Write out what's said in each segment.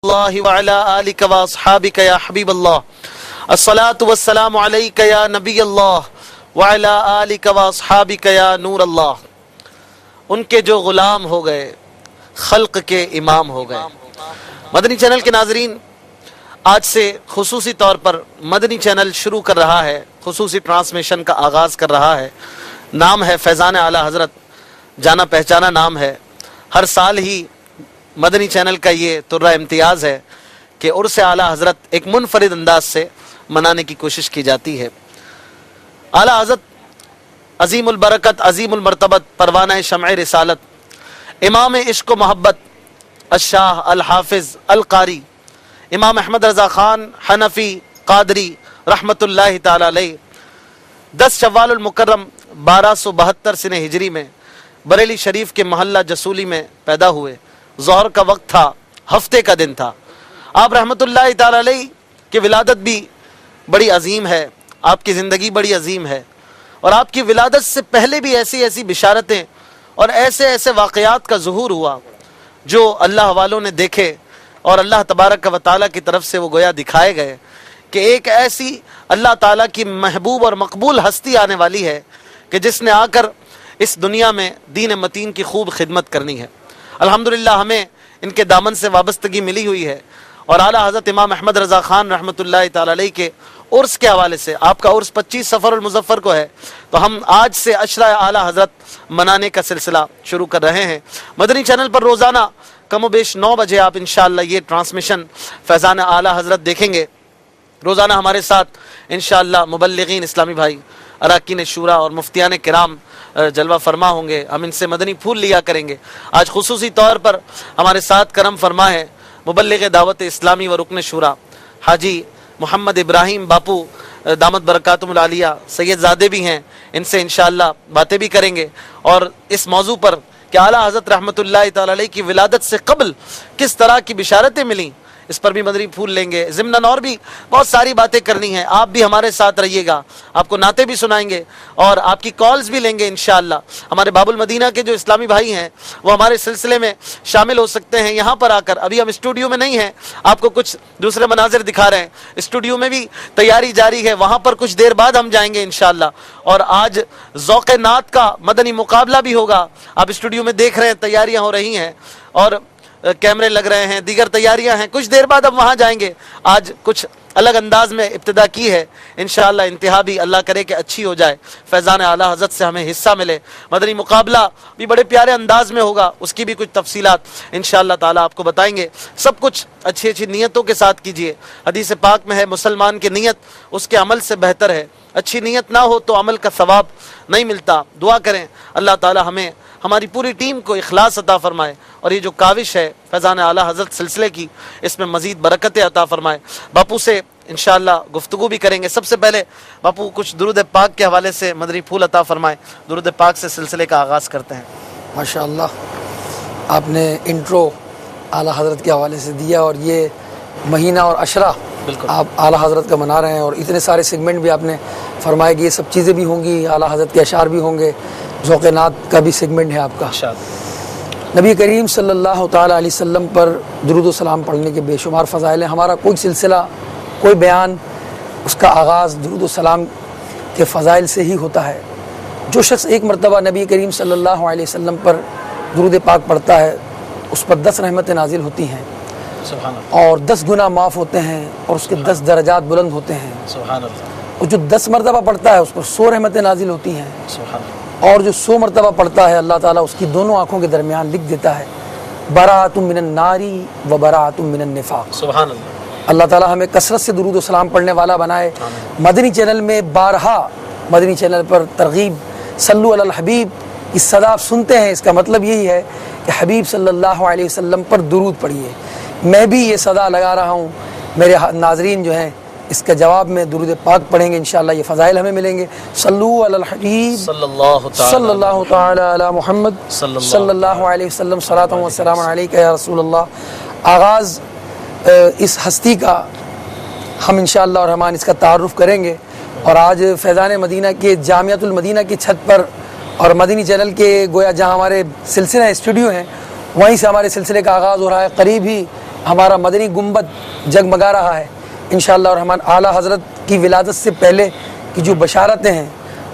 اللہ وعلی آلک و اصحابک یا حبیب اللہ الصلاة والسلام علیک یا نبی اللہ وعلی آلک و اصحابک یا نور اللہ. ان کے جو غلام ہو گئے خلق کے امام ہو گئے. مدنی چینل کے ناظرین، آج سے خصوصی طور پر مدنی چینل شروع کر رہا ہے، خصوصی ٹرانسمیشن کا آغاز کر رہا ہے. نام ہے فیضان اعلیٰ حضرت، جانا پہچانا نام ہے. ہر سال ہی مدنی چینل کا یہ طرہ امتیاز ہے کہ عرس اعلیٰ حضرت ایک منفرد انداز سے منانے کی کوشش کی جاتی ہے. اعلیٰ حضرت عظیم البرکت، عظیم المرتبت، پروانہ شمع رسالت، امام عشق و محبت، الشاہ الحافظ القاری امام احمد رضا خان حنفی قادری رحمت اللہ تعالی علیہ 10 شوال المکرم 1272 سنہ ہجری میں بریلی شریف کے محلہ جسولی میں پیدا ہوئے. ظہر کا وقت تھا، ہفتے کا دن تھا. آپ رحمت اللہ تعالی علیہ کی ولادت بھی بڑی عظیم ہے، آپ کی زندگی بڑی عظیم ہے، اور آپ کی ولادت سے پہلے بھی ایسی ایسی بشارتیں اور ایسے ایسے واقعات کا ظہور ہوا جو اللہ والوں نے دیکھے اور اللہ تبارک و تعالیٰ کی طرف سے وہ گویا دکھائے گئے کہ ایک ایسی اللہ تعالیٰ کی محبوب اور مقبول ہستی آنے والی ہے کہ جس نے آ کر اس دنیا میں دین متین کی خوب خدمت کرنی ہے. الحمدللہ ہمیں ان کے دامن سے وابستگی ملی ہوئی ہے، اور اعلیٰ حضرت امام احمد رضا خان رحمۃ اللہ تعالی علیہ کے عرس کے حوالے سے، آپ کا عرس 25 صفر المظفر کو ہے، تو ہم آج سے عشرہ اعلیٰ حضرت منانے کا سلسلہ شروع کر رہے ہیں. مدنی چینل پر روزانہ کم و بیش 9 بجے آپ انشاءاللہ یہ ٹرانسمیشن فیضان اعلیٰ حضرت دیکھیں گے. روزانہ ہمارے ساتھ انشاءاللہ مبلغین اسلامی بھائی، اراکین شورا اور مفتیان کرام جلوہ فرما ہوں گے. ہم ان سے مدنی پھول لیا کریں گے. آج خصوصی طور پر ہمارے ساتھ کرم فرما ہے مبلغ دعوت اسلامی و رکن شورا حاجی محمد ابراہیم باپو دامت برکاتہم العالیہ سید زادے بھی ہیں. ان سے انشاءاللہ باتیں بھی کریں گے، اور اس موضوع پر کہ اعلیٰ حضرت رحمت اللہ تعالی علیہ کی ولادت سے قبل کس طرح کی بشارتیں ملیں، اس پر بھی مدنی پھول لیں گے. ضمناً اور بھی بہت ساری باتیں کرنی ہیں. آپ بھی ہمارے ساتھ رہیے گا، آپ کو نعتیں بھی سنائیں گے اور آپ کی کالز بھی لیں گے انشاءاللہ. ہمارے باب المدینہ کے جو اسلامی بھائی ہیں وہ ہمارے سلسلے میں شامل ہو سکتے ہیں یہاں پر آ کر. ابھی ہم اسٹوڈیو میں نہیں ہیں، آپ کو کچھ دوسرے مناظر دکھا رہے ہیں. اسٹوڈیو میں بھی تیاری جاری ہے، وہاں پر کچھ دیر بعد ہم جائیں گے انشاءاللہ. اور آج ذوق نعت کا مدنی مقابلہ بھی ہوگا. آپ اسٹوڈیو میں دیکھ رہے ہیں تیاریاں ہو رہی ہیں اور کیمرے لگ رہے ہیں، دیگر تیاریاں ہیں. کچھ دیر بعد ہم وہاں جائیں گے. آج کچھ الگ انداز میں ابتدا کی ہے، انشاءاللہ انتہا بھی اللہ کرے کہ اچھی ہو جائے، فیضان اعلیٰ حضرت سے ہمیں حصہ ملے. مدنی مقابلہ بھی بڑے پیارے انداز میں ہوگا، اس کی بھی کچھ تفصیلات انشاءاللہ تعالیٰ آپ کو بتائیں گے. سب کچھ اچھی اچھی نیتوں کے ساتھ کیجئے. حدیث پاک میں ہے مسلمان کی نیت اس کے عمل سے بہتر ہے. اچھی نیت نہ ہو تو عمل کا ثواب نہیں ملتا. دعا کریں اللہ تعالیٰ ہمیں، ہماری پوری ٹیم کو اخلاص عطا فرمائے، اور یہ جو کاوش ہے فیضان اعلیٰ حضرت سلسلے کی، اس میں مزید برکتیں عطا فرمائے. باپو سے انشاءاللہ گفتگو بھی کریں گے. سب سے پہلے باپو کچھ درود پاک کے حوالے سے مدنی پھول عطا فرمائے. درود پاک سے سلسلے کا آغاز کرتے ہیں. ماشاءاللہ آپ نے انٹرو اعلیٰ حضرت کے حوالے سے دیا، اور یہ مہینہ اور عشرہ بالکل آپ اعلیٰ حضرت کا منا رہے ہیں، اور اتنے سارے سیگمنٹ بھی آپ نے فرمایا کہ یہ سب چیزیں بھی ہوں گی، اعلیٰ حضرت کے اشعار بھی ہوں گے، ذوق نعت کا بھی سیگمنٹ ہے آپ کا. نبی کریم صلی اللہ تعالیٰ علیہ وسلم پر درود و سلام پڑھنے کے بے شمار فضائل ہیں. ہمارا کوئی سلسلہ، کوئی بیان، اس کا آغاز درود و سلام کے فضائل سے ہی ہوتا ہے. جو شخص ایک مرتبہ نبی کریم صلی اللہ علیہ وسلم پر درود پاک پڑھتا ہے، اس پر 10 رحمتیں نازل ہوتی ہیں، سبحان اللہ، اور 10 گناہ معاف ہوتے ہیں، اور اس کے 10 درجات بلند ہوتے ہیں. سبحان اللہ. اور جو 10 مرتبہ پڑھتا ہے اس پر 100 رحمتیں نازل ہوتی ہیں. سبحان اللہ. اور جو 100 مرتبہ پڑھتا ہے اللہ تعالیٰ اس کی دونوں آنکھوں کے درمیان لکھ دیتا ہے براۃ من النار و براۃ من النفاق. سبحان اللہ. اللہ تعالیٰ ہمیں کثرت سے درود و سلام پڑھنے والا بنائے. مدنی چینل میں بارہا مدنی چینل پر ترغیب صلو علی الحبیب کی صدا آپ سنتے ہیں، اس کا مطلب یہی ہے کہ حبیب صلی اللہ علیہ وسلم پر درود پڑھیے. میں بھی یہ صدا لگا رہا ہوں، میرے ناظرین جو ہیں اس کا جواب میں درود پاک پڑھیں گے انشاءاللہ. یہ فضائل ہمیں ملیں گے. صلو علی الحبیب صلی اللہ تعالی علی محمد صلی اللہ علیہ وسلم صلاۃ و سلام علیک یا رسول اللہ. آغاز اس ہستی کا ہم انشاءاللہ الرحمن اس کا تعارف کریں گے. اور آج فیضان مدینہ کے جامعۃ المدینہ کی چھت پر اور مدنی چینل کے گویا جہاں ہمارے سلسلہ اسٹوڈیو ہیں، وہیں سے ہمارے سلسلے کا آغاز ہو رہا ہے. قریب ہی ہمارا مدنی گنبد جگمگا رہا ہے انشاءاللہ، اور ہمارے اعلیٰ حضرت کی ولادت سے پہلے کی جو بشارتیں ہیں،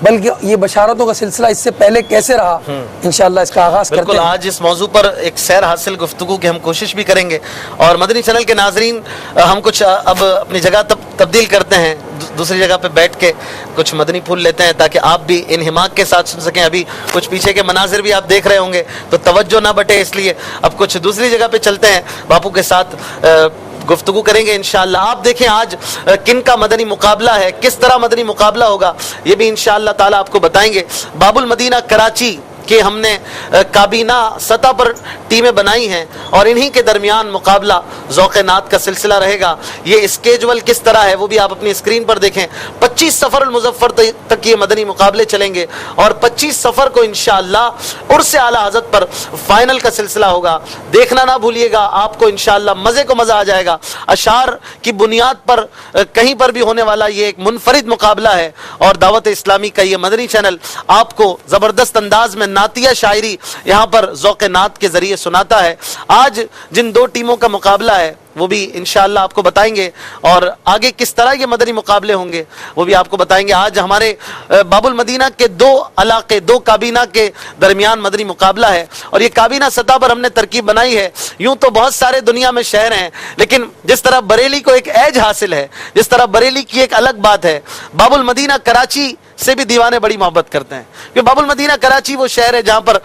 بلکہ یہ بشارتوں کا سلسلہ اس سے پہلے کیسے رہا، انشاءاللہ اس کا آغاز کرتے بالکل ہیں۔ آج اس موضوع پر ایک سیر حاصل گفتگو کی ہم کوشش بھی کریں گے، اور مدنی چینل کے ناظرین ہم کچھ اب اپنی جگہ تبدیل کرتے ہیں، دوسری جگہ پہ بیٹھ کے کچھ مدنی پھول لیتے ہیں تاکہ آپ بھی انہماک کے ساتھ سن سکیں۔ ابھی کچھ پیچھے کے مناظر بھی آپ دیکھ رہے ہوں گے تو توجہ نہ بٹے، اس لیے اب کچھ دوسری جگہ پہ چلتے ہیں، باپو کے ساتھ گفتگو کریں گے انشاءاللہ۔ آپ دیکھیں آج کن کا مدنی مقابلہ ہے، کس طرح مدنی مقابلہ ہوگا، یہ بھی انشاءاللہ تعالی آپ کو بتائیں گے۔ باب المدینہ کراچی کہ ہم نے کابینہ سطح پر ٹیمیں بنائی ہیں، اور انہی کے درمیان مقابلہ ذوق نعت کا سلسلہ رہے گا۔ یہ اسکیجول کس طرح ہے وہ بھی آپ اپنی اسکرین پر دیکھیں۔ 25 سفر المظفر تک یہ مدنی مقابلے چلیں گے، اور 25 سفر کو انشاءاللہ عرس اعلیٰ حضرت پر فائنل کا سلسلہ ہوگا۔ دیکھنا نہ بھولیے گا، آپ کو انشاءاللہ مزے کو مزہ آ جائے گا۔ اشعار کی بنیاد پر کہیں پر بھی ہونے والا یہ ایک منفرد مقابلہ ہے، اور دعوت اسلامی کا یہ مدنی چینل آپ کو زبردست انداز میں نعتیہ شاعری یہاں پر ذوق نعت کے ذریعے سناتا ہے۔ آج جن دو ٹیموں کا مقابلہ ہے وہ بھی انشاءاللہ آپ کو بتائیں گے، اور آگے کس طرح یہ مدنی مقابلے ہوں گے وہ بھی آپ کو بتائیں گے۔ آج ہمارے باب المدینہ کے دو علاقے، دو کابینہ کے درمیان مدنی مقابلہ ہے، اور یہ کابینہ سطح پر ہم نے ترکیب بنائی ہے۔ یوں تو بہت سارے دنیا میں شہر ہیں، لیکن جس طرح بریلی کو ایک ایج حاصل ہے، جس طرح بریلی کی ایک الگ بات ہے، باب المدینہ کراچی سے بھی دیوانے بڑی محبت کرتے ہیں، کہ باب المدینہ کراچی وہ شہر ہے جہاں پر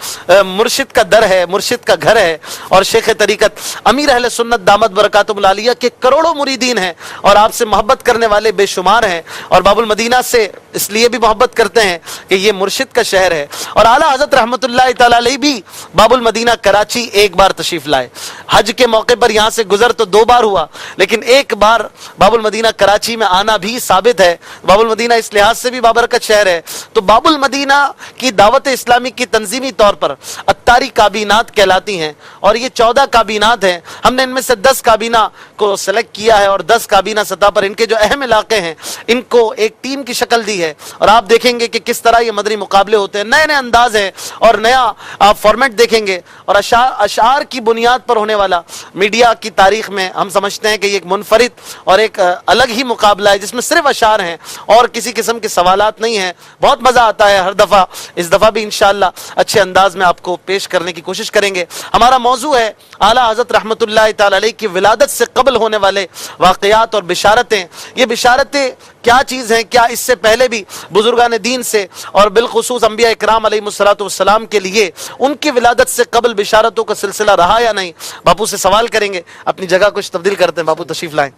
مرشد کا در ہے، مرشد کا گھر ہے، اور شیخ طریقت امیر اہل سنت دامت برکاتہم العالیہ کے کروڑوں مریدین ہیں، اور آپ سے محبت کرنے والے بے شمار ہیں، اور باب المدینہ سے اس لیے بھی محبت کرتے ہیں کہ یہ مرشد کا شہر ہے۔ اور اعلیٰ حضرت رحمۃ اللہ تعالی علیہ بھی باب المدینہ کراچی ایک بار تشریف لائے۔ حج کے موقع پر یہاں سے گزر تو 2 بار ہوا، لیکن ایک بار باب المدینہ کراچی میں آنا بھی ثابت ہے۔ باب المدینہ اس لحاظ سے بھی بابرکت شہر ہے۔ تو باب المدینہ کی دعوت اسلامی کی تنظیمی طور پر اتاری کابینات کہلاتی ہیں، اور یہ 14 کابینات ہیں۔ ہم نے ان میں سے 10 کابینہ کو سلیکٹ کیا ہے، اور 10 کابینہ سطح پر ان کے جو اہم علاقے ہیں ان کو ایک ٹیم کی شکل دی ہے، اور آپ دیکھیں گے کہ کس طرح یہ مدنی مقابلے ہوتے ہیں۔ نئے نئے انداز ہیں، اور نیا آپ فارمیٹ دیکھیں گے، اور اشعار کی بنیاد پر ہونے والا میڈیا کی تاریخ میں ہم سمجھتے ہیں کہ یہ ایک منفرد اور ایک الگ ہی مقابلہ ہے، جس میں صرف اشعار ہیں اور کسی قسم کے سوالات نہیں ہیں۔ بہت مزہ آتا ہے ہر دفعہ، اس دفعہ بھی انشاءاللہ اچھے انداز میں آپ کو پیش کرنے کی کوشش کریں گے۔ ہمارا موضوع ہے اعلیٰ حضرت رحمۃ اللہ تعالی علیہ کی ولادت سے قبل ہونے والے واقعات اور بشارتیں۔ یہ بشارتیں کیا چیز ہیں، کیا اس سے پہلے بھی بزرگان دین سے اور بالخصوص انبیاء اکرام علیہ الصلوۃ والسلام کے لیے ان کی ولادت سے قبل بشارتوں کا سلسلہ رہا یا نہیں، باپو سے سوال کریں گے۔ اپنی جگہ کچھ تبدیل کرتے ہیں، باپو تشریف لائیں،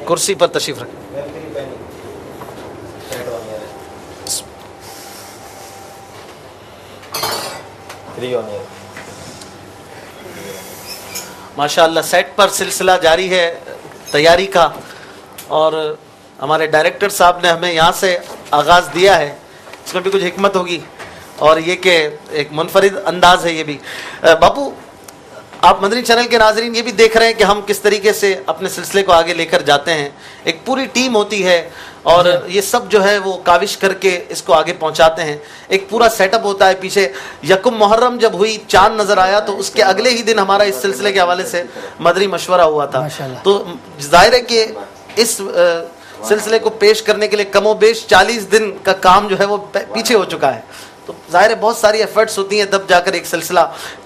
کرسی پر تشریف رکھیں۔ ماشاءاللہ سیٹ پر سلسلہ جاری ہے تیاری کا، اور ہمارے ڈائریکٹر صاحب نے ہمیں یہاں سے آغاز دیا ہے، اس میں بھی کچھ حکمت ہوگی، اور یہ کہ ایک منفرد انداز ہے یہ بھی۔ باپو آپ مدنی چینل کے ناظرین یہ بھی دیکھ رہے ہیں کہ ہم کس طریقے سے اپنے سلسلے کو آگے لے کر جاتے ہیں، ایک پوری ٹیم ہوتی ہے، اور یہ سب جو ہے وہ کاوش کر کے اس کو آگے پہنچاتے ہیں، ایک پورا سیٹ اپ ہوتا ہے پیچھے۔ یکم محرم جب ہوئی، چاند نظر آیا، تو اس کے اگلے ہی دن ہمارا اس سلسلے کے حوالے سے مدنی مشورہ ہوا تھا، تو ظاہر ہے کہ اس سلسلے کو پیش کرنے کے لیے کم و بیش 40 دن کا کام جو ہے وہ پیچھے ہو چکا ہے، تو ظاہر ہے بہت ساری ایفرٹس ہوتی ہیں تب جا کر ایک سلسلہ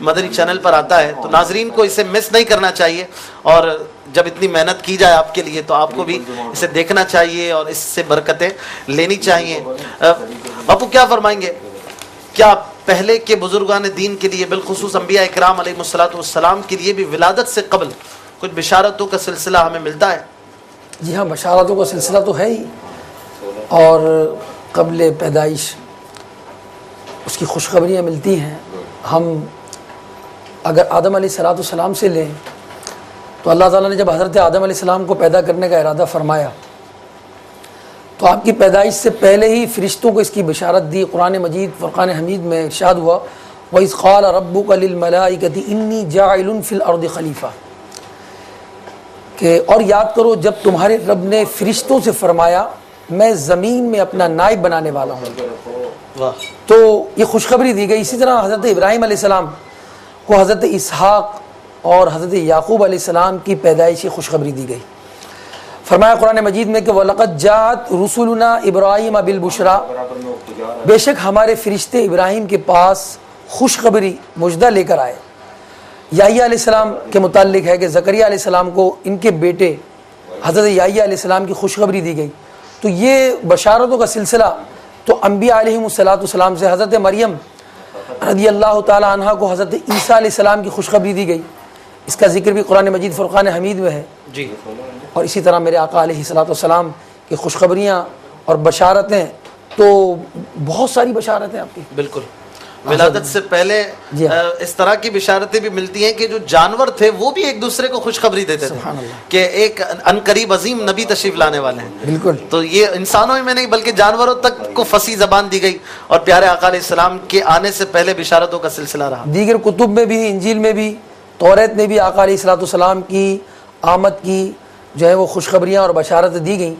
مدنی چینل پر آتا ہے، تو ناظرین کو اسے مس نہیں کرنا چاہیے، اور جب اتنی محنت کی جائے آپ کے لیے تو آپ کو بھی اسے دیکھنا چاہیے اور اس سے برکتیں لینی چاہیے۔ باپو کیا فرمائیں گے، کیا پہلے کے بزرگان دین کے لیے بالخصوص انبیاء اکرام علیہ الصلوۃ والسلام کے لیے بھی ولادت سے قبل کچھ بشارتوں کا سلسلہ ہمیں ملتا ہے؟ جی ہاں، بشارتوں کا سلسلہ تو ہے ہی، اور قبل پیدائش اس کی خوشخبریاں ملتی ہیں۔ ہم اگر آدم علیہ السلام سے لیں تو اللہ تعالیٰ نے جب حضرت آدم علیہ السلام کو پیدا کرنے کا ارادہ فرمایا تو آپ کی پیدائش سے پہلے ہی فرشتوں کو اس کی بشارت دی۔ قرآن مجید فرقان حمید میں ارشاد ہوا وَإِذْ قَالَ رَبُّكَ لِلْمَلَائِكَةِ إِنِّي جَاعِلٌ فِي الْأَرْضِ خَلِيفَةً، کہ اور یاد کرو جب تمہارے رب نے فرشتوں سے فرمایا میں زمین میں اپنا نائب بنانے والا ہوں، تو یہ خوشخبری دی گئی۔ اسی طرح حضرت ابراہیم علیہ السلام کو حضرت اسحاق اور حضرت یعقوب علیہ السلام کی پیدائش کی خوشخبری دی گئی۔ فرمایا قرآن مجید میں کہ وَلَقَدْ جَاءَتْ رُسُلُنَا إِبْرَاهِيمَ بِالْبُشْرَى، بے شک ہمارے فرشتے ابراہیم کے پاس خوشخبری مژدہ لے کر آئے۔ یحییٰ علیہ السلام کے متعلق ہے کہ زکریا علیہ السلام کو ان کے بیٹے حضرت یحییٰ علیہ السلام کی خوشخبری دی گئی۔ تو یہ بشارتوں کا سلسلہ تو انبیاء علیہم السلام سے حضرت مریم رضی اللہ تعالی عنہ کو حضرت عیسیٰ علیہ السلام کی خوشخبری دی گئی، اس کا ذکر بھی قرآن مجید فرقان حمید میں ہے جی۔ اور اسی طرح میرے آقا علیہ السلام کی خوشخبریاں اور بشارتیں تو بہت ساری بشارتیں آپ کی۔ بالکل، ولادت سے پہلے جی ہاں۔ اس طرح کی بشارتیں بھی ملتی ہیں کہ جو جانور تھے وہ بھی ایک دوسرے کو خوشخبری دیتے تھے سبحان اللہ۔ کہ ایک عنقریب عظیم نبی تشریف لانے والے ہیں۔ بالکل، تو یہ انسانوں میں نہیں بلکہ جانوروں تک کو فصیح زبان دی گئی، اور پیارے آقا علیہ السلام کے آنے سے پہلے بشارتوں کا سلسلہ رہا۔ دیگر کتب میں بھی، انجیل میں بھی، توریت میں بھی آقا علیہ السلام کی آمد کی جو ہے وہ خوشخبریاں اور بشارت دی گئیں۔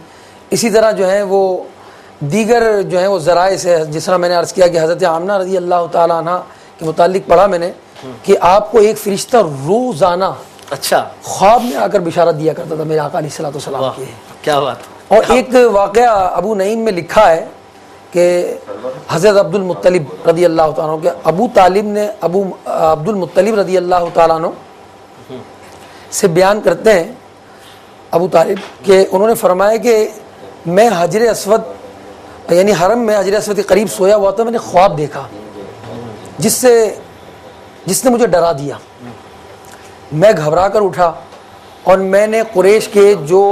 اسی طرح جو ہے وہ دیگر جو ہے وہ ذرائع سے، جس طرح میں نے عرض کیا کہ حضرت آمنہ رضی اللہ تعالی عنہ کے متعلق پڑھا میں نے کہ آپ کو ایک فرشتہ روزانہ اچھا، خواب میں آ کر بشارت دیا کرتا تھا میرے آقا علیہ السلام واہ، کی۔ کیا بات۔ اور ایک واقعہ ابو نعیم میں لکھا ہے کہ حضرت عبد المطلب رضی اللہ تعالیٰ عنہ کے ابو طالب نے عبد المطلب رضی اللہ تعالیٰ عنہ سے بیان کرتے ہیں ابو طالب کہ انہوں نے فرمایا کہ میں حجر اسود یعنی حرم میں حجر اسود کے قریب سویا ہوا تھا، میں نے خواب دیکھا جس نے مجھے ڈرا دیا۔ میں گھبرا کر اٹھا اور میں نے قریش کے جو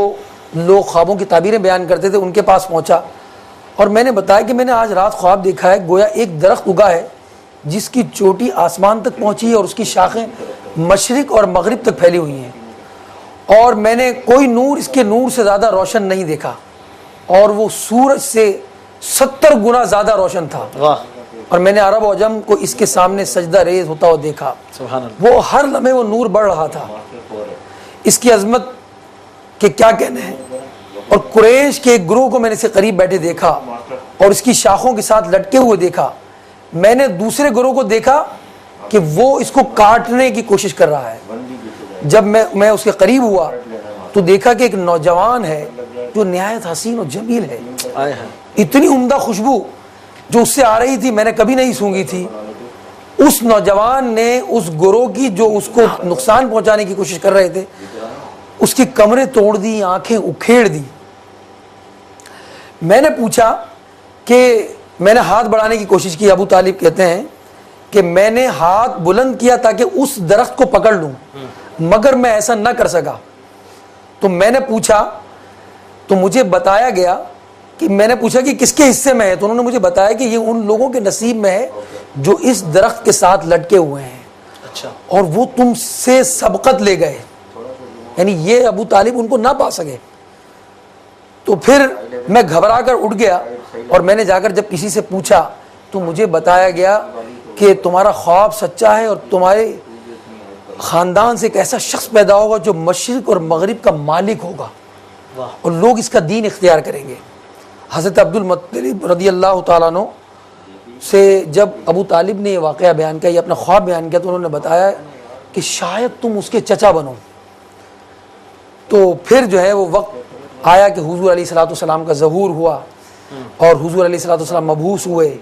لوگ خوابوں کی تعبیریں بیان کرتے تھے ان کے پاس پہنچا اور میں نے بتایا کہ میں نے آج رات خواب دیکھا ہے، گویا ایک درخت اگا ہے جس کی چوٹی آسمان تک پہنچی ہے اور اس کی شاخیں مشرق اور مغرب تک پھیلی ہوئی ہیں، اور میں نے کوئی نور اس کے نور سے زیادہ روشن نہیں دیکھا، اور وہ سورج سے 70 گنا زیادہ روشن تھا، واہ، اور میں نے عرب و عجم کو اس کے سامنے سجدہ ریز ہوتا ہوا دیکھا۔ سبحان اللہ۔ وہ ہر لمحے وہ نور بڑھ رہا تھا، اس کی عظمت کے کیا کہنے ہیں۔ اور قریش کے ایک گروہ کو میں نے اسے قریب بیٹھے دیکھا اور اس کی شاخوں کے ساتھ لٹکے ہوئے دیکھا۔ میں نے دوسرے گروہ کو دیکھا کہ وہ اس کو کاٹنے کی کوشش کر رہا ہے۔ جب میں اس کے قریب ہوا تو دیکھا کہ ایک نوجوان ہے جو نہایت حسین و جمیل ہے، آئے ہیں۔ اتنی عمدہ خوشبو جو اس سے آ رہی تھی میں نے کبھی نہیں سونگھی تھی۔ اس نوجوان نے اس گروہ کی جو اس کو نقصان پہنچانے کی کوشش کر رہے تھے اس کی کمریں توڑ دی، آنکھیں اکھیڑ دی۔ میں نے پوچھا کہ میں نے ہاتھ بڑھانے کی کوشش کی، ابو طالب کہتے ہیں کہ میں نے ہاتھ بلند کیا تاکہ اس درخت کو پکڑ لوں مگر میں ایسا نہ کر سکا۔ تو میں نے پوچھا تو مجھے بتایا گیا کہ میں نے پوچھا کہ کس کے حصے میں ہے، تو انہوں نے مجھے بتایا کہ یہ ان لوگوں کے نصیب میں ہے جو اس درخت کے ساتھ لٹکے ہوئے ہیں، اچھا، اور وہ تم سے سبقت لے گئے، یعنی یہ ابو طالب ان کو نہ پا سکے۔ تو پھر میں گھبرا کر اٹھ گیا اور میں نے جا کر جب کسی سے پوچھا تو مجھے بتایا گیا کہ تمہارا خواب سچا ہے اور تمہارے خاندان سے ایک ایسا شخص پیدا ہوگا جو مشرق اور مغرب کا مالک ہوگا اور لوگ اس کا دین اختیار کریں گے۔ حضرت عبد المطلب رضی اللہ تعالیٰ عنہ سے جب ابو طالب نے یہ واقعہ بیان کیا، یہ اپنا خواب بیان کیا، تو انہوں نے بتایا کہ شاید تم اس کے چچا بنو۔ تو پھر جو ہے وہ وقت آیا کہ حضور علیہ السلام کا ظہور ہوا اور حضور علیہ السلام مبعوث ہوئے،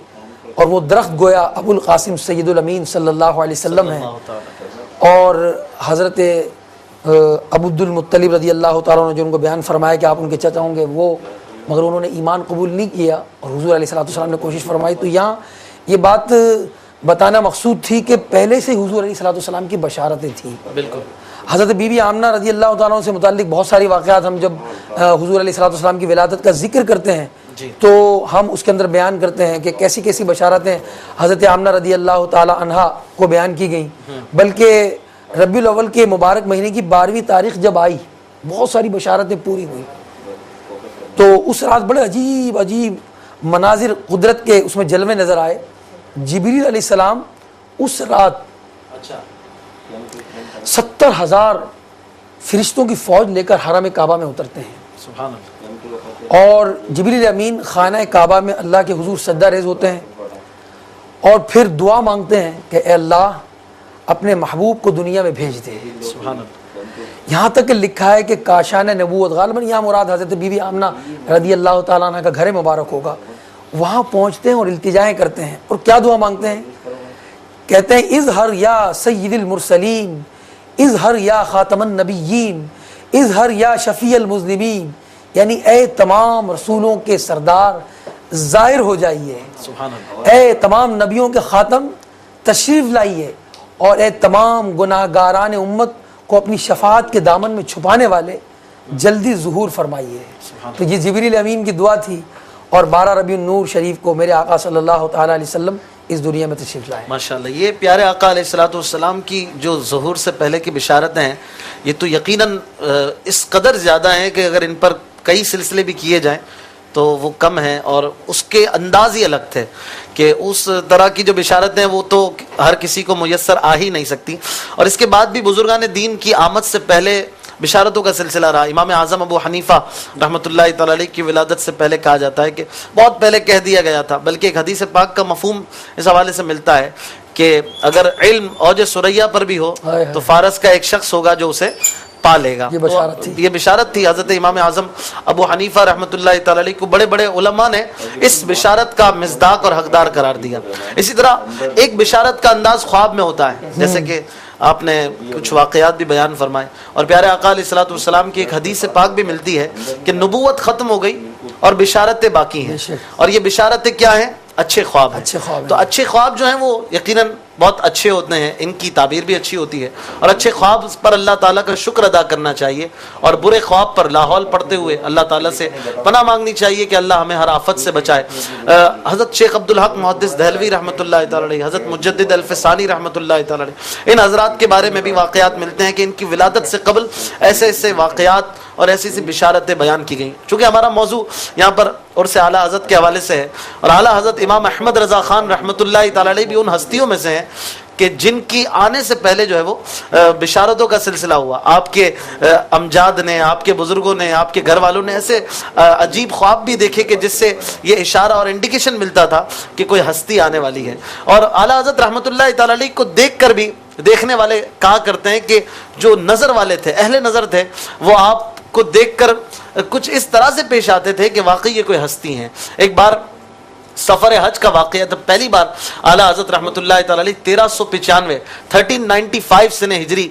اور وہ درخت گویا ابو القاسم سید الامین صلی اللہ علیہ وسلم ہیں، اور حضرت ابو عبد المطلب رضی اللہ تعالیٰ نے جو ان کو بیان فرمایا کہ آپ ان کے چچا ہوں گے، وہ مگر انہوں نے ایمان قبول نہیں کیا اور حضور علیہ السلام نے کوشش فرمائی۔ تو یہاں یہ بات بتانا مقصود تھی کہ پہلے سے حضور علیہ السلام کی بشارتیں تھیں۔ بالکل۔ حضرت بی بی آمنہ رضی اللہ تعالیٰ سے متعلق بہت ساری واقعات ہم جب حضور علیہ السلام کی ولادت کا ذکر کرتے ہیں تو ہم اس کے اندر بیان کرتے ہیں کہ کیسی کیسی بشارتیں حضرت آمنہ رضی اللہ تعالی عنہا کو بیان کی گئیں، بلکہ ربیع الاول کے مبارک مہینے کی 12ویں تاریخ جب آئی بہت ساری بشارتیں پوری ہوئی۔ تو اس رات بڑے عجیب عجیب مناظر قدرت کے اس میں جلوے نظر آئے۔ جبریل علیہ السلام اس رات 70,000 فرشتوں کی فوج لے کر حرم کعبہ میں اترتے ہیں، سبحان اللہ، اور جبریل امین خانہ کعبہ میں اللہ کے حضور سجدہ ریز ہوتے ہیں اور پھر دعا مانگتے ہیں کہ اے اللہ اپنے محبوب کو دنیا میں بھیج دے۔ سبحان اللہ۔ یہاں تک کہ لکھا ہے کہ کاشان نبوت، غالباً یہاں مراد حضرت بی بی آمنہ رضی اللہ تعالیٰ عنہ کا گھر مبارک ہوگا، وہاں پہنچتے ہیں اور التجائیں کرتے ہیں اور کیا دعا مانگتے ہیں؟ کہتے ہیں اظہر یا سید المرسلین، اظہر یا خاتم النبیین، اظہر یا شفیع المذنبین، یعنی اے تمام رسولوں کے سردار ظاہر ہو جائیے، سبحان اللہ۔ اے تمام نبیوں کے خاتم تشریف لائیے، اور اے تمام گناہ گاران امت کو اپنی شفاعت کے دامن میں چھپانے والے جلدی ظہور فرمائیے۔ تو یہ جبریل امین کی دعا تھی، اور 12 ربیع النور شریف کو میرے آقا صلی اللہ تعالیٰ علیہ وسلم اس دنیا میں تشریف لائے۔ ماشاءاللہ، یہ پیارے آقا علیہ الصلوۃ والسلام کی جو ظہور سے پہلے کی بشارتیں ہیں، یہ تو یقیناً اس قدر زیادہ ہیں کہ اگر ان پر کئی سلسلے بھی کیے جائیں تو وہ کم ہیں، اور اس کے انداز ہی الگ تھے کہ اس طرح کی جو بشارتیں ہیں وہ تو ہر کسی کو میسر آ ہی نہیں سکتی۔ اور اس کے بعد بھی بزرگان دین کی آمد سے پہلے بشارتوں کا سلسلہ رہا۔ امام اعظم ابو حنیفہ رحمۃ اللہ تعالی علیہ کی ولادت سے پہلے کہا جاتا ہے کہ بہت پہلے کہہ دیا گیا تھا، بلکہ ایک حدیث پاک کا مفہوم اس حوالے سے ملتا ہے کہ اگر علم اوج ثریا پر بھی ہو تو فارس کا ایک شخص ہوگا جو اسے پا لے گا۔ یہ بشارت تھی حضرت امام اعظم ابو حنیفہ رحمۃ اللہ تعالی علیہ کو بڑے بڑے علماء نے اس بشارت کا مصداق اور حقدار قرار دیا۔ اسی طرح ایک بشارت کا انداز خواب میں ہوتا ہے، جیسے کہ آپ نے کچھ واقعات بھی بیان فرمائے، اور پیارے آقا علیہ الصلوۃ والسلام کی ایک حدیث پاک بھی ملتی ہے کہ نبوت ختم ہو گئی اور بشارتیں باقی ہیں، اور یہ بشارتیں کیا ہیں؟ اچھے خواب ہیں۔ تو اچھے خواب جو ہیں وہ یقیناً بہت اچھے ہوتے ہیں، ان کی تعبیر بھی اچھی ہوتی ہے، اور اچھے خواب پر اللہ تعالیٰ کا شکر ادا کرنا چاہیے، اور برے خواب پر لاحول پڑھتے ہوئے اللہ تعالیٰ سے پناہ مانگنی چاہیے کہ اللہ ہمیں ہر آفت سے بچائے۔ حضرت شیخ عبدالحق محدث دہلوی رحمۃ اللہ تعالی علیہ، حضرت مجدد الفسانی رحمۃ اللہ تعالی علیہ، ان حضرات کے بارے میں بھی واقعات ملتے ہیں کہ ان کی ولادت سے قبل ایسے ایسے واقعات اور ایسی ایسی بشارتیں بیان کی گئیں۔ چونکہ ہمارا موضوع یہاں پر عرس اعلیٰ حضرت کے حوالے سے ہے، اور اعلیٰ حضرت امام احمد رضا خان رحمۃ اللہ تعالی علیہ بھی ان ہستیوں میں سے ہیں کہ جن کی آنے سے پہلے جو ہے وہ بشارتوں کا سلسلہ ہوا۔ آپ کے امجاد نے، آپ کے بزرگوں نے، آپ کے گھر والوں نے ایسے عجیب خواب بھی دیکھے کہ جس سے یہ اشارہ اور انڈیکیشن ملتا تھا کہ کوئی ہستی آنے والی ہے۔ اور اعلیٰ حضرت رحمۃ اللہ تعالی علیہ کو دیکھ کر بھی دیکھنے والے کہا کرتے ہیں کہ جو نظر والے تھے، اہل نظر تھے، وہ آپ کو دیکھ کر کچھ اس طرح سے پیش آتے تھے کہ واقعی یہ کوئی ہستی ہیں۔ ایک بار سفر حج کا واقعہ، تب پہلی بار اعلیٰ حضرت رحمۃ اللہ تعالی علیہ 1395 1395 سنہ ہجری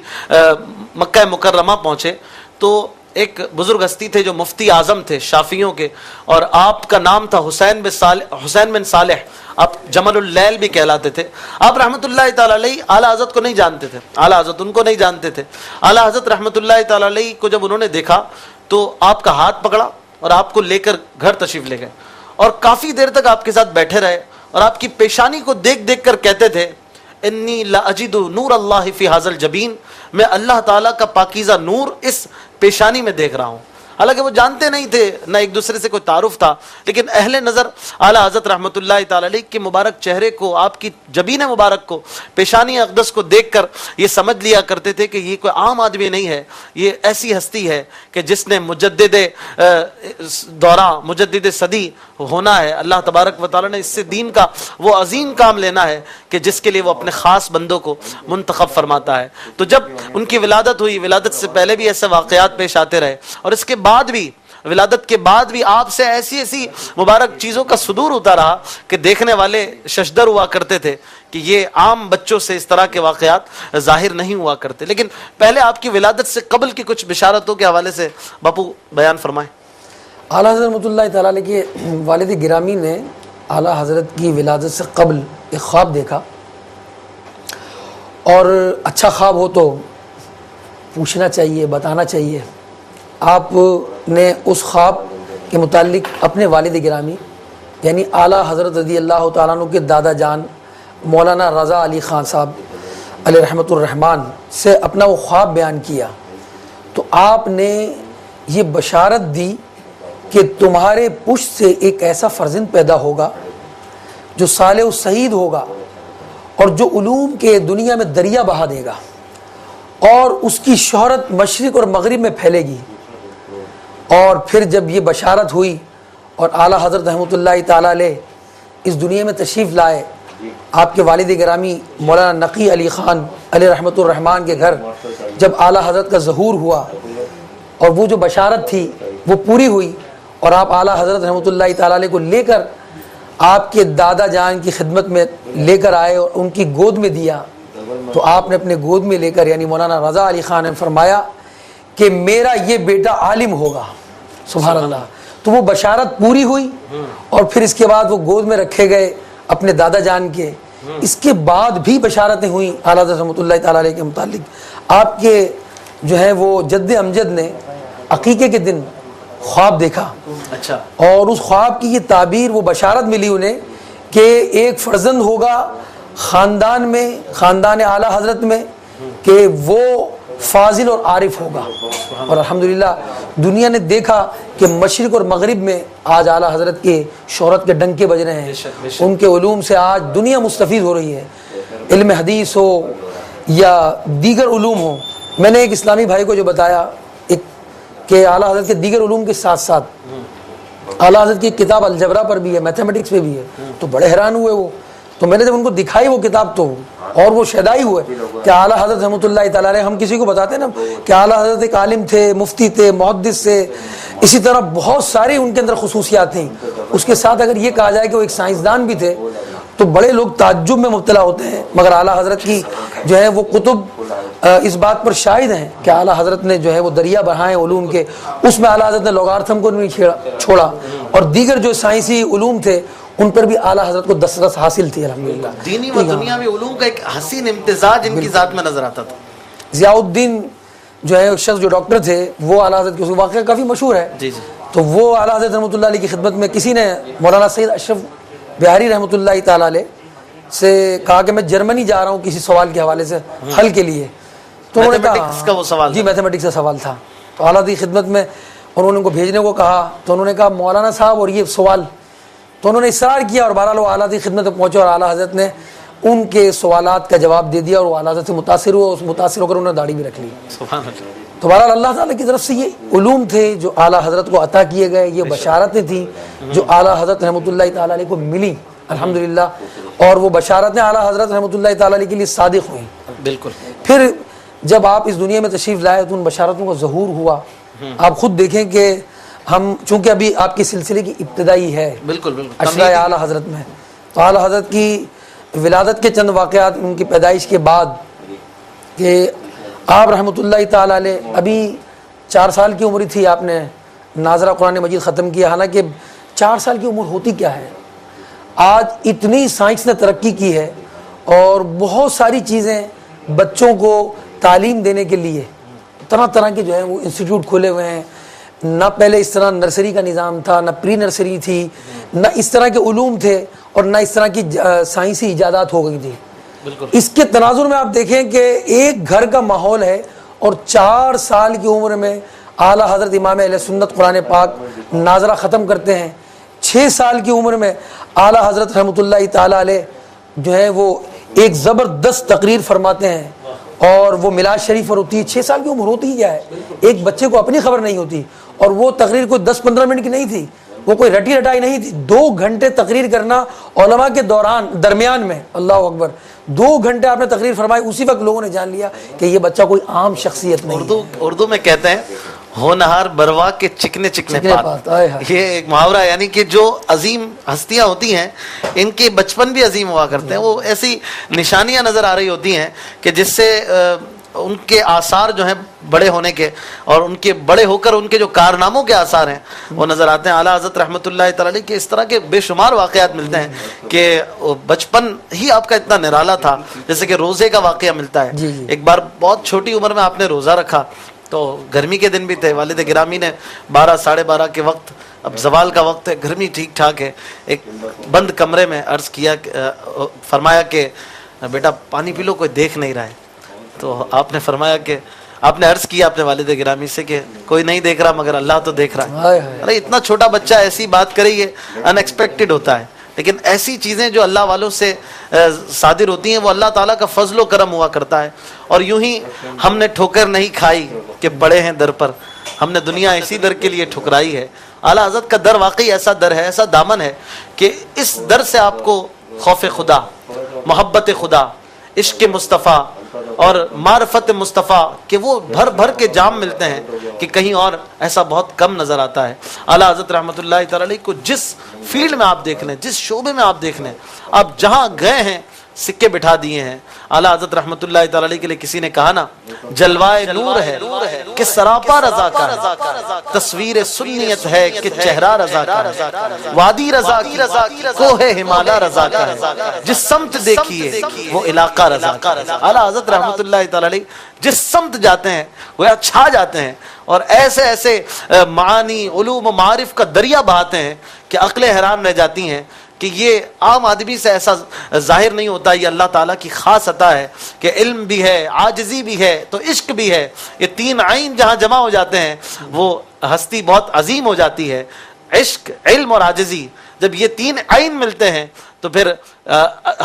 مکہ مکرمہ پہنچے، تو ایک بزرگ ہستی تھے جو مفتی اعظم تھے شافعیوں کے، اور آپ کا نام تھا حسین بن صالح، آپ جمل اللیل بھی کہلاتے تھے۔ آپ رحمۃ اللہ تعالی علیہ اعلیٰ حضرت کو نہیں جانتے تھے، اعلیٰ حضرت ان کو نہیں جانتے تھے۔ اعلیٰ حضرت رحمۃ اللہ تعالی علیہ کو جب انہوں نے دیکھا تو آپ کا ہاتھ پکڑا اور آپ کو لے کر گھر تشریف لے گئے، اور کافی دیر تک آپ کے ساتھ بیٹھے رہے، اور آپ کی پیشانی کو دیکھ دیکھ کر کہتے تھے انی لاجد نور اللہ فی ھذا الجبین، میں اللہ تعالیٰ کا پاکیزہ نور اس پیشانی میں دیکھ رہا ہوں۔ حالانکہ وہ جانتے نہیں تھے، نہ ایک دوسرے سے کوئی تعارف تھا، لیکن اہل نظر اعلیٰ حضرت رحمۃ اللہ تعالی علیہ کے مبارک چہرے کو، آپ کی جبین مبارک کو، پیشانی اقدس کو دیکھ کر یہ سمجھ لیا کرتے تھے کہ یہ کوئی عام آدمی نہیں ہے، یہ ایسی ہستی ہے کہ جس نے مجدد دورہ، مجدد صدی ہونا ہے۔ اللہ تبارک و تعالیٰ نے اس سے دین کا وہ عظیم کام لینا ہے کہ جس کے لیے وہ اپنے خاص بندوں کو منتخب فرماتا ہے۔ تو جب ان کی ولادت ہوئی، ولادت سے پہلے بھی ایسے واقعات پیش آتے رہے، اور اس کے بعد بھی، ولادت کے بعد بھی آپ سے ایسی ایسی مبارک چیزوں کا صدور ہوتا رہا کہ دیکھنے والے ششدر ہوا کرتے تھے کہ یہ عام بچوں سے اس طرح کے واقعات ظاہر نہیں ہوا کرتے۔ لیکن پہلے آپ کی ولادت سے قبل کی کچھ بشارتوں کے حوالے سے باپو بیان فرمائیں۔ اعلیٰ حضرت رحمۃ اللہ تعالیٰ علیہ کے والد گرامی نے اعلیٰ حضرت کی ولادت سے قبل ایک خواب دیکھا، اور اچھا خواب ہو تو پوچھنا چاہیے، بتانا چاہیے۔ آپ نے اس خواب کے متعلق اپنے والد گرامی یعنی اعلیٰ حضرت رضی اللہ تعالیٰ عنہ کے دادا جان مولانا رضا علی خان صاحب علیہ رحمۃ الرحمن سے اپنا وہ خواب بیان کیا، تو آپ نے یہ بشارت دی کہ تمہارے پشت سے ایک ایسا فرزند پیدا ہوگا جو صالح و سعید ہوگا، اور جو علوم کے دنیا میں دریا بہا دے گا، اور اس کی شہرت مشرق اور مغرب میں پھیلے گی۔ اور پھر جب یہ بشارت ہوئی اور اعلیٰ حضرت رحمۃ اللہ تعالیٰ علیہ اس دنیا میں تشریف لائے، آپ کے والد گرامی مولانا نقی علی خان علیہ رحمۃ الرحمن کے گھر جب اعلیٰ حضرت کا ظہور ہوا اور وہ جو بشارت تھی وہ پوری ہوئی، اور آپ اعلیٰ حضرت رحمۃ اللہ تعالیٰ علیہ کو لے کر آپ کے دادا جان کی خدمت میں لے کر آئے اور ان کی گود میں دیا، تو آپ نے اپنے گود میں لے کر یعنی مولانا رضا علی خان نے فرمایا کہ میرا یہ بیٹا عالم ہوگا، سبحان اللہ۔ تو وہ بشارت پوری ہوئی، اور پھر اس کے بعد وہ گود میں رکھے گئے اپنے دادا جان کے۔ اس کے بعد بھی بشارتیں ہوئیں اعلیٰ حضرت رحمۃ اللہ تعالیٰ علیہ کے متعلق۔ آپ کے جو ہے وہ جد امجد نے عقیقے کے دن خواب دیکھا، اچھا، اور اس خواب کی یہ تعبیر، وہ بشارت ملی انہیں کہ ایک فرزند ہوگا خاندان میں، خاندان اعلیٰ حضرت میں، کہ وہ فاضل اور عارف ہوگا۔ اور الحمدللہ دنیا نے دیکھا کہ مشرق اور مغرب میں آج اعلیٰ حضرت کے شہرت کے ڈنکے بج رہے ہیں، ان کے علوم سے آج دنیا مستفید ہو رہی ہے، علم حدیث ہو یا دیگر علوم ہو۔ میں نے ایک اسلامی بھائی کو جو بتایا کہ اعلیٰ حضرت کے دیگر علوم کے ساتھ ساتھ اعلیٰ حضرت کی کتاب الجبرا پر بھی ہے، میتھمیٹکس پہ بھی ہے، تو بڑے حیران ہوئے وہ۔ تو میں نے جب ان کو دکھائی وہ کتاب تو اور وہ شیدائی ہوئے کہ اعلیٰ حضرت رحمۃ اللہ تعالیٰ علیہ، ہم کسی کو بتاتے ہیں نا کہ اعلیٰ حضرت ایک عالم تھے، مفتی تھے، محدث تھے، اسی طرح بہت ساری ان کے اندر خصوصیات تھیں۔ اس کے ساتھ اگر یہ کہا جائے کہ وہ ایک سائنسدان بھی تھے تو بڑے لوگ تعجب میں مبتلا ہوتے ہیں، مگر اعلیٰ حضرت کی جو ہے وہ کتب اس بات پر شاہد ہیں کہ اعلیٰ حضرت نے جو ہے وہ دریا بہائے علوم کے، اس میں اعلیٰ حضرت نے لوگارتھم کو نہیں چھوڑا، اور دیگر جو سائنسی علوم تھے ان پر بھی اعلیٰ حضرت کو دسترس حاصل تھی الحمدللہ۔ دینی و دنیاوی علوم کا ایک حسین امتزاج ان کی ذات میں نظر آتا تھا۔ ضیاء الدین جو ہے شخص جو ڈاکٹر تھے، وہ اعلیٰ حضرت کے واقعہ کافی مشہور ہے، جی جی، تو وہ اعلیٰ حضرت رحمۃ اللہ علیہ کی خدمت میں کسی نے مولانا سید اشرف بہاری رحمۃ اللہ تعالیٰ علیہ سے کہا کہ میں جرمنی جا رہا ہوں کسی سوال کے حوالے سے حل کے لیے، تو انہوں نے میتھمیٹکس کا وہ سوال جی میتھمیٹکس کا سوال تھا، تو اعلیٰ حضرت کی خدمت میں انہوں نے ان کو بھیجنے کو کہا، تو انہوں نے کہا مولانا صاحب اور یہ سوال، تو انہوں نے اصرار کیا، اور بہرحال وہ اعلیٰ حضرت کی خدمت میں پہنچے اور اعلیٰ حضرت نے ان کے سوالات کا جواب دے دیا، اور وہ اعلیٰ حضرت سے متاثر ہوئے، اس متاثر ہو کر انہوں نے داڑھی بھی رکھ لی۔ سبحان اللہ۔ تو بہرحال اللہ تعالیٰ کی طرف سے یہ علوم تھے جو اعلیٰ حضرت کو عطا کیے گئے، یہ بشارتیں تھیں جو اعلیٰ حضرت رحمۃ اللہ تعالیٰ علیہ کو ملی الحمدللہ، اور وہ بشارتیں اعلیٰ حضرت رحمۃ اللہ تعالیٰ علیہ کے لیے صادق ہوئیں۔ بالکل۔ پھر جب آپ اس دنیا میں تشریف لائے تو ان بشارتوں کا ظہور ہوا۔ آپ خود دیکھیں کہ ہم چونکہ ابھی آپ کے سلسلے کی ابتدائی ہے بالکل بالکل اشرائے اعلیٰ حضرت میں، تو اعلیٰ حضرت کی ولادت کے چند واقعات ان کی پیدائش کے بعد، کہ آپ رحمۃ اللہ تعالیٰ علیہ ابھی 4 سال کی عمر تھی، آپ نے ناظرہ قرآن مجید ختم کیا، حالانکہ 4 سال کی عمر ہوتی کیا ہے؟ آج اتنی سائنس نے ترقی کی ہے اور بہت ساری چیزیں بچوں کو تعلیم دینے کے لیے طرح طرح کے جو ہیں وہ انسٹیٹیوٹ کھولے ہوئے ہیں۔ نہ پہلے اس طرح نرسری کا نظام تھا، نہ پری نرسری تھی، نہ اس طرح کے علوم تھے، اور نہ اس طرح کی سائنسی ایجادات ہو گئی تھی۔ اس کے تناظر میں آپ دیکھیں کہ ایک گھر کا ماحول ہے، اور 4 سال کی عمر میں اعلیٰ حضرت امام اہل سنت قرآن پاک ناظرہ ختم کرتے ہیں۔ 6 سال کی عمر میں اعلیٰ حضرت رحمۃ اللہ تعالیٰ علیہ جو ہے وہ ایک زبردست تقریر فرماتے ہیں، اور وہ میلاد شریف پر ہوتی ہے۔ 6 سال کی عمر ہوتی ہی کیا ہے، ایک بچے کو اپنی خبر نہیں ہوتی، اور وہ تقریر کوئی 10-15 منٹ کی نہیں تھی، وہ کوئی رٹی رٹائی نہیں تھی۔ 2 گھنٹے تقریر کرنا علماء کے درمیان میں، اللہ اکبر، 2 گھنٹے آپ نے تقریر فرمائی، اسی وقت لوگوں نے جان لیا کہ یہ بچہ کوئی عام شخصیت نہیں۔ اردو میں کہتے ہیں ہونہار بروا کے چکنے چکنے پات، یہ ایک محاورہ ہے، یعنی کہ جو عظیم ہستیاں ہوتی ہیں ان کے بچپن بھی عظیم ہوا کرتے ہیں، وہ ایسی نشانیاں نظر آ رہی ہوتی ہیں کہ جس سے ان کے آثار جو ہیں بڑے ہونے کے، اور ان کے بڑے ہو کر ان کے جو کارناموں کے آثار ہیں وہ نظر آتے ہیں۔ اعلیٰ حضرت رحمۃ اللہ تعالیٰ علیہ کے اس طرح کے بے شمار واقعات ملتے ہیں کہ بچپن ہی آپ کا اتنا نرالا تھا، جیسے کہ روزے کا واقعہ ملتا ہے۔ ایک بار بہت چھوٹی عمر میں آپ نے روزہ رکھا، تو گرمی کے دن بھی تھے، والد گرامی نے 12 ساڑھے 12 کے وقت، اب زوال کا وقت ہے، گرمی ٹھیک ٹھاک ہے، ایک بند کمرے میں عرض کیا، فرمایا کہ بیٹا پانی پی لو، کوئی دیکھ نہیں رہا ہے۔ تو آپ نے فرمایا کہ آپ نے عرض کیا اپنے والد گرامی سے کہ کوئی نہیں دیکھ رہا مگر اللہ تو دیکھ رہا ہے۔ ارے اتنا چھوٹا بچہ ایسی بات کرے، یہ ان ایکسپیکٹڈ ہوتا ہے، لیکن ایسی چیزیں جو اللہ والوں سے صادر ہوتی ہیں وہ اللہ تعالیٰ کا فضل و کرم ہوا کرتا ہے۔ اور یوں ہی ہم نے ٹھوکر نہیں کھائی کہ پڑے ہیں در پر، ہم نے دنیا اسی در کے لیے ٹھکرائی ہے۔ اعلیٰ حضرت کا در واقعی ایسا در ہے، ایسا دامن ہے کہ اس در سے آپ کو خوف خدا محبت خدا، عشق مصطفیٰ اور معرفت مصطفیٰ کہ وہ بھر بھر کے جام ملتے ہیں کہ کہیں اور ایسا بہت کم نظر آتا ہے۔ اعلیٰ حضرت رحمۃ اللہ تعالی علیہ کو جس فیلڈ میں آپ دیکھ لیں، جس شعبے میں آپ دیکھ لیں، آپ جہاں گئے ہیں سکے بٹھا دیے ہیں۔ اعلیٰ حضرت رحمۃ اللہ تعالی علیہ کے لیے کسی نے کہا نا، جلوائے نور ہے کہ سراپا رضا کا ہے، تصویر سنیت ہے کہ چہرہ رضا کا ہے، وادی رضا کی کوہ ہمالا رضا کا ہے، جس سمت دیکھیے وہ علاقہ رضا کا ہے۔ اعلیٰ حضرت رحمۃ اللہ تعالی علیہ جس سمت جاتے ہیں وہ چھا جاتے ہیں اور ایسے ایسے معانی، علوم و معارف کا دریا بہاتے ہیں کہ عقلیں حیران رہ جاتی ہیں کہ یہ عام آدمی سے ایسا ظاہر نہیں ہوتا۔ یہ اللہ تعالیٰ کی خاص عطا ہے کہ علم بھی ہے، عاجزی بھی ہے، تو عشق بھی ہے۔ یہ تین عین جہاں جمع ہو جاتے ہیں وہ ہستی بہت عظیم ہو جاتی ہے۔ عشق، علم اور عاجزی، جب یہ تین عین ملتے ہیں تو پھر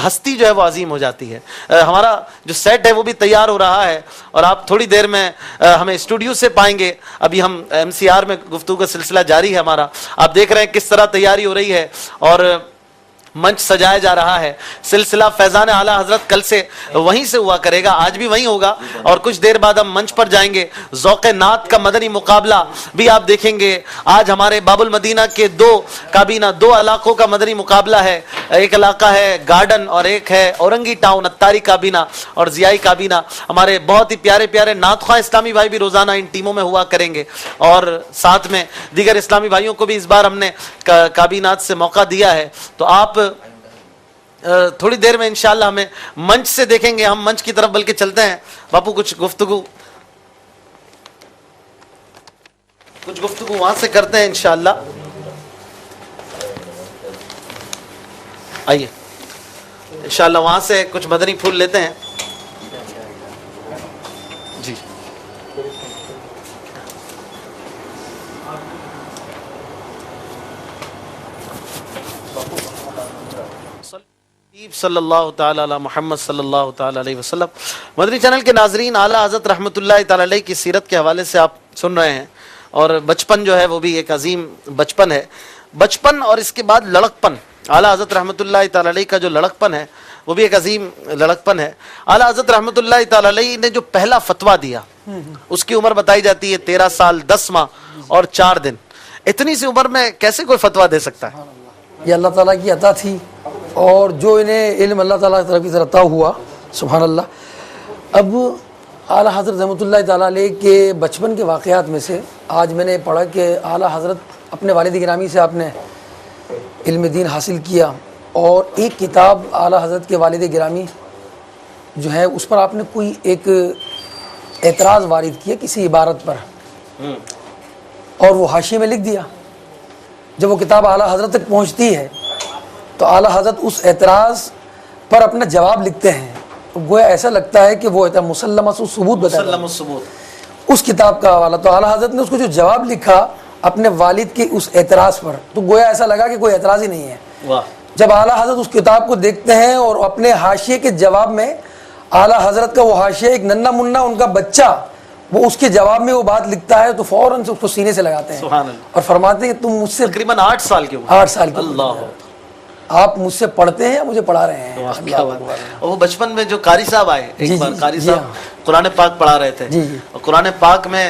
ہستی جو ہے وہ عظیم ہو جاتی ہے۔ ہمارا جو سیٹ ہے وہ بھی تیار ہو رہا ہے اور آپ تھوڑی دیر میں ہمیں اسٹوڈیو سے پائیں گے۔ ابھی ہم MCR میں گفتگو کا سلسلہ جاری ہے ہمارا، آپ دیکھ رہے ہیں کس طرح تیاری ہو رہی ہے اور منچ سجایا جا رہا ہے۔ سلسلہ فیضان اعلیٰ حضرت کل سے وہیں سے ہوا کرے گا، آج بھی وہیں ہوگا اور کچھ دیر بعد ہم منچ پر جائیں گے۔ ذوق نعت کا مدنی مقابلہ بھی آپ دیکھیں گے۔ آج ہمارے باب المدینہ کے دو علاقوں کا مدنی مقابلہ ہے۔ ایک علاقہ ہے گارڈن اور ایک ہے اورنگی ٹاؤن، اتاری کابینہ اور ضیائی کابینہ۔ ہمارے بہت ہی پیارے پیارے نعت خواہ اسلامی بھائی بھی روزانہ ان ٹیموں میں ہوا کریں گے اور ساتھ میں دیگر اسلامی بھائیوں کو بھی اس بار ہم نے کابینات سے موقع دیا ہے۔ تو آپ تھوڑی دیر میں انشاءاللہ ہمیں منچ سے دیکھیں گے۔ ہم منچ کی طرف بلکہ چلتے ہیں، باپو کچھ گفتگو وہاں سے کرتے ہیں انشاءاللہ۔ آئیے انشاءاللہ وہاں سے کچھ مدنی پھول لیتے ہیں۔ جی صلی اللہ تعالی علی محمد صلی اللہ تعالی علیہ وسلم۔ مدنی چینل کے ناظرین، اعلیٰ حضرت رحمۃ اللہ تعالی علیہ کی سیرت کے حوالے سے آپ سن رہے ہیں اور بچپن جو ہے وہ بھی ایک عظیم بچپن ہے۔ بچپن اور اس کے بعد لڑکپن، اعلیٰ حضرت رحمۃ اللہ تعالی علیہ کا جو لڑکپن ہے وہ بھی ایک عظیم لڑکپن ہے۔ اعلیٰ حضرت رحمۃ اللہ تعالی علیہ نے جو پہلا فتویٰ دیا اس کی عمر بتائی جاتی ہے 13 سال 10 ماہ اور 4 دن۔ اتنی سی عمر میں کیسے کوئی فتویٰ دے سکتا ہے؟ یہ اللہ تعالیٰ کی عطا تھی اور جو انہیں علم اللہ تعالیٰ کی طرف عطا ہوا، سبحان اللہ۔ اب اعلیٰ حضرت رحمۃ اللہ تعالیٰ علیہ کے بچپن کے واقعات میں سے آج میں نے پڑھا کہ اعلیٰ حضرت اپنے والد گرامی سے آپ نے علم دین حاصل کیا اور ایک کتاب اعلیٰ حضرت کے والد گرامی جو ہے اس پر آپ نے کوئی ایک اعتراض وارد کیا کسی عبارت پر اور وہ حاشیے میں لکھ دیا۔ جب وہ کتاب اعلیٰ حضرت تک پہنچتی ہے تو اعلیٰ حضرت اس اعتراض پر اپنا جواب لکھتے ہیں، تو گویا ایسا لگتا ہے کہ وہ مسلمہ ثبوت بتایا اس کتاب کا حوالہ۔ تو اعلیٰ حضرت نے اس کو جو جواب لکھا اپنے والد کے اس اعتراض پر، تو گویا ایسا لگا کہ کوئی اعتراض ہی نہیں ہے۔ جب اعلیٰ حضرت اس کتاب کو دیکھتے ہیں اور اپنے حاشیے کے جواب میں اعلیٰ حضرت کا وہ حاشیہ ایک ننھا منھا ان کا بچہ وہ اس کے جواب میں وہ بات لکھتا ہے تو فوراً سے اس کو سینے سے لگاتے ہیں اور فرماتے ہیں کہ تم مجھ سے تقریباً 8 سال کی عمر، 8 سال کی اللہ، آپ مجھ سے پڑھتے ہیں یا مجھے پڑھا رہے ہیں؟ اور وہ بچپن میں جو قاری صاحب آئے ایک بار، قاری صاحب قرآن پاک پڑھا رہے تھے اور قرآن پاک میں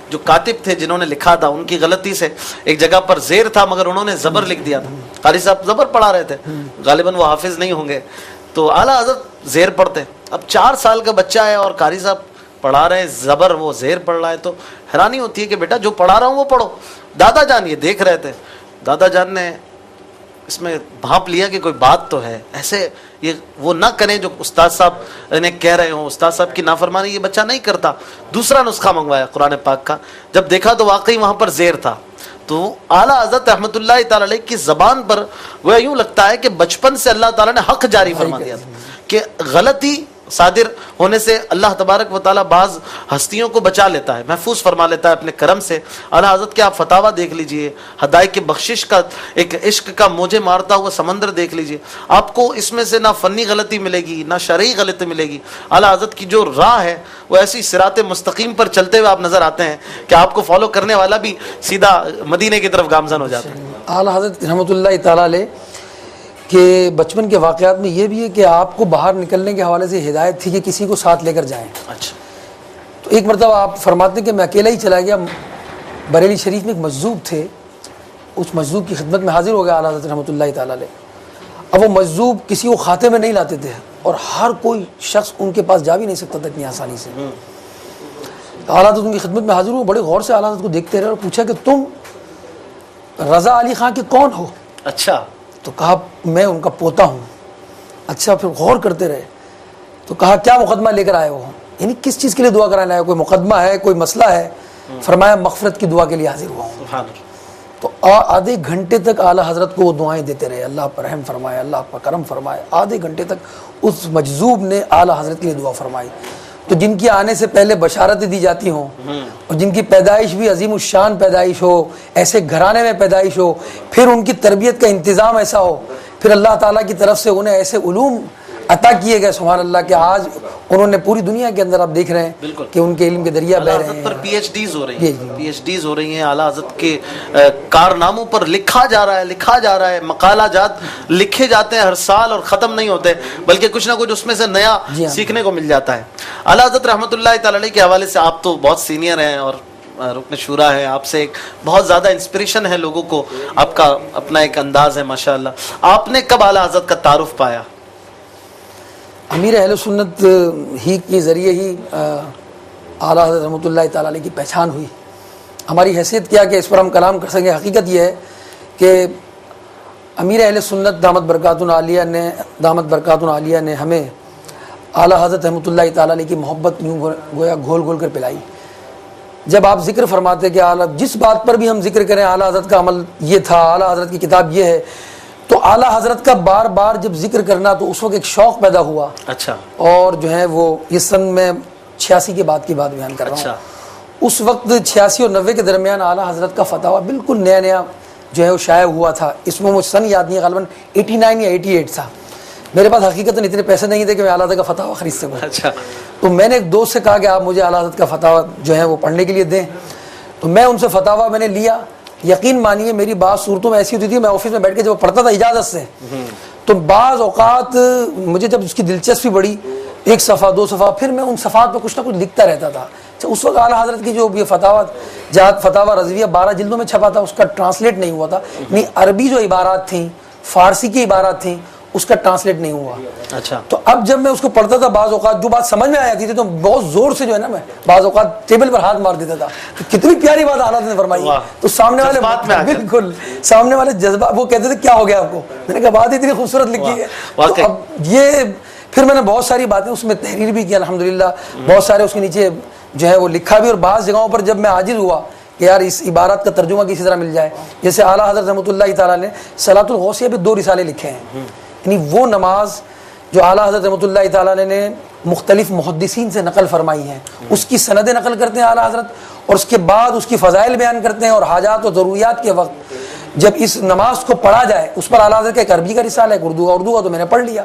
جو کاتب تھے جنہوں نے لکھا تھا ان کی غلطی سے ایک جگہ پر زیر تھا مگر انہوں نے زبر لکھ دیا تھا۔ قاری صاحب زبر پڑھا رہے تھے، غالباً وہ حافظ نہیں ہوں گے، تو اعلیٰ حضرت زیر پڑھتے۔ اب 4 سال کا بچہ ہے اور قاری صاحب پڑھا رہے ہیں زبر، وہ زیر پڑھ رہا ہے، تو حیرانی ہوتی ہے کہ بیٹا جو پڑھا رہا ہوں وہ پڑھو۔ دادا جان یہ دیکھ رہے تھے، دادا جان نے اس میں بھانپ لیا کہ کوئی بات تو ہے، ایسے یہ وہ نہ کریں جو استاد صاحب انہیں کہہ رہے ہوں، استاد صاحب کی نافرمانی یہ بچہ نہیں کرتا۔ دوسرا نسخہ منگوایا قرآن پاک کا، جب دیکھا تو واقعی وہاں پر زیر تھا۔ تو اعلیٰ حضرت رحمۃ اللہ تعالی علیہ کی زبان پر وہ یوں لگتا ہے کہ بچپن سے اللہ تعالیٰ نے حق جاری فرما دیا تھا کہ غلطی صادر ہونے سے اللہ تبارک و تعالیٰ بعض ہستیوں کو بچا لیتا ہے، محفوظ فرما لیتا ہے اپنے کرم سے۔ اعلیٰ حضرت کے آپ فتاویٰ دیکھ لیجئے، ہدایت کی بخشش کا ایک عشق کا موجے مارتا ہوا سمندر دیکھ لیجئے، آپ کو اس میں سے نہ فنی غلطی ملے گی نہ شرعی غلطی ملے گی۔ اعلیٰ حضرت کی جو راہ ہے وہ ایسی صراط مستقیم پر چلتے ہوئے آپ نظر آتے ہیں کہ آپ کو فالو کرنے والا بھی سیدھا مدینے کی طرف گامزن ہو جاتا ہے۔ اعلیٰ حضرت رحمۃ اللہ تعالیٰ علیہ کہ بچپن کے واقعات میں یہ بھی ہے کہ آپ کو باہر نکلنے کے حوالے سے ہدایت تھی کہ کسی کو ساتھ لے کر جائیں. اچھا. تو ایک مرتبہ آپ فرماتے ہیں کہ میں اکیلا ہی چلا گیا. بریلی شریف میں ایک مجذوب تھے, اس مجذوب کی خدمت میں حاضر ہو گیا اعلیٰ حضرت رحمۃ اللہ تعالیٰ علیہ. اب وہ مجذوب کسی کو کھاتے میں نہیں لاتے تھے اور ہر کوئی شخص ان کے پاس جا بھی نہیں سکتا تھا اتنی آسانی سے. اعلیٰ حضرت ان کی خدمت میں حاضر ہو, بڑے غور سے اعلیٰ حضرت کو دیکھتے رہے اور پوچھا کہ تم رضا علی خان کے کون ہو؟ اچھا. تو کہا میں ان کا پوتا ہوں. اچھا. پھر غور کرتے رہے تو کہا کیا مقدمہ لے کر آئے ہو؟ یعنی کس چیز کے لیے دعا کرانے آئے ہو؟ کوئی مقدمہ ہے, کوئی مسئلہ ہے؟ فرمایا مغفرت کی دعا کے لیے حاضر ہوا ہوں. تو آدھے گھنٹے تک اعلیٰ حضرت کو وہ دعائیں دیتے رہے, اللہ پر رحم فرمائے, اللہ پر کرم فرمائے. آدھے گھنٹے تک اس مجذوب نے اعلیٰ حضرت کے لیے دعا فرمائی. تو جن کی آنے سے پہلے بشارتیں دی جاتی ہوں اور جن کی پیدائش بھی عظیم الشان پیدائش ہو, ایسے گھرانے میں پیدائش ہو, پھر ان کی تربیت کا انتظام ایسا ہو, پھر اللہ تعالیٰ کی طرف سے انہیں ایسے علوم عطا کیے گئے سبحان اللہ کہ آج انہوں نے پوری دنیا کے اندر آپ دیکھ رہے ہیں کہ ان کے علم کے دریا بہ رہے ہیں. پر پی ایچ ڈیز ہو رہی ہیں, پی ایچ ڈیز ہو رہی ہیں. اعلیٰ حضرت کے کارناموں پر لکھا جا رہا ہے, مقالہ جات لکھے جاتے ہیں ہر سال اور ختم نہیں ہوتے, بلکہ کچھ نہ کچھ اس میں سے نیا سیکھنے کو مل جاتا ہے. اعلیٰ حضرت رحمۃ اللہ تعالی علیہ کے حوالے سے آپ تو بہت سینئر ہیں اور رکن شورا ہے, آپ سے ایک بہت زیادہ انسپریشن ہے لوگوں کو, آپ کا اپنا ایک انداز ہے ماشاءاللہ. آپ نے کب اعلیٰ حضرت کا تعارف پایا؟ امیر اہل سنت ہی کے ذریعے ہی اعلیٰ حضرت رحمۃ اللہ تعالیٰ علیہ کی پہچان ہوئی. ہماری حیثیت کیا کہ اس پر ہم کلام کر سکیں. حقیقت یہ ہے کہ امیر اہل سنت دامت برکاتہ عالیہ نے ہمیں اعلیٰ حضرت رحمۃ اللہ تعالیٰ علیہ کی محبت یوں گویا گھول گھول کر پلائی. جب آپ ذکر فرماتے کہ اعلیٰ جس بات پر بھی ہم ذکر کریں اعلیٰ حضرت کا عمل یہ تھا, اعلیٰ حضرت کی کتاب یہ ہے, تو اعلیٰ حضرت کا بار بار جب ذکر کرنا تو اس وقت ایک شوق پیدا ہوا. اچھا. اور جو ہے وہ یہ سن میں 86 کے بعد کی بات بیان کر رہا ہوں. اس وقت 86 اور 90 کے درمیان اعلیٰ حضرت کا فتاویٰ بالکل نیا جو ہے وہ شائع ہوا تھا. اس میں مجھے سن یاد نہیں ہے, غالباً 89 یا 88 تھا. میرے پاس حقیقتاً اتنے پیسے نہیں تھے کہ میں اعلیٰ حضرت کا فتاویٰ خرید سکوں. اچھا. تو میں نے ایک دوست سے کہا کہ آپ مجھے اعلیٰ حضرت کا فتاویٰ جو ہے وہ پڑھنے کے لیے دیں. تو میں ان سے فتاویٰ میں نے لیا. یقین مانیے میری بعض صورتوں میں ایسی ہوتی تھی, میں آفس میں بیٹھ کے جب پڑھتا تھا اجازت سے, تو بعض اوقات مجھے جب اس کی دلچسپی بڑھی, ایک صفحہ 2 صفحہ, پھر میں ان صفحات پہ کچھ نہ کچھ لکھتا رہتا تھا. اس وقت اعلیٰ حضرت کی جو یہ فتاویٰ رضویہ 12 جلدوں میں چھپا تھا, اس کا ٹرانسلیٹ نہیں ہوا تھا. نہیں, عربی جو عبارات تھیں, فارسی کی عبارات تھیں, اس کا ٹرانسلیٹ نہیں ہوا. اچھا. تو اب جب میں اس کو پڑھتا تھا, بعض اوقات جو بات سمجھ میں آ جاتی تھی تو بہت زور سے جو ہے نا, میں بعض اوقات ٹیبل پر ہاتھ مار دیتا تھا. کتنی پیاری بات اعلیٰ نے فرمائی. تو سامنے والے بالکل سامنے والے جذبات, وہ کہتے تھے کیا ہو گیا آپ کو؟ میں نے کہا بات اتنی خوبصورت لکھی ہے. تو اب یہ پھر میں نے بہت ساری باتیں اس میں تحریر بھی کی الحمدللہ, بہت سارے اس کے نیچے جو ہے وہ لکھا بھی, اور بعض جگہوں پر جب میں عاجز ہوا کہ یار اس عبارت کا ترجمہ کسی طرح مل جائے, جیسے اعلیٰ حضرت رحمۃ اللہ تعالیٰ نے صلاۃ الغوثیہ پہ 2 رسالے لکھے ہیں. یعنی وہ نماز جو اعلیٰ حضرت رحمۃ اللہ تعالیٰ نے مختلف محدثین سے نقل فرمائی ہیں, اس کی سندیں نقل کرتے ہیں اعلیٰ حضرت, اور اس کے بعد اس کی فضائل بیان کرتے ہیں, اور حاجات و ضروریات کے وقت جب اس نماز کو پڑھا جائے, اس پر اعلیٰ حضرت کا ایک عربی کا رسالہ ہے, اردو کا تو میں نے پڑھ لیا.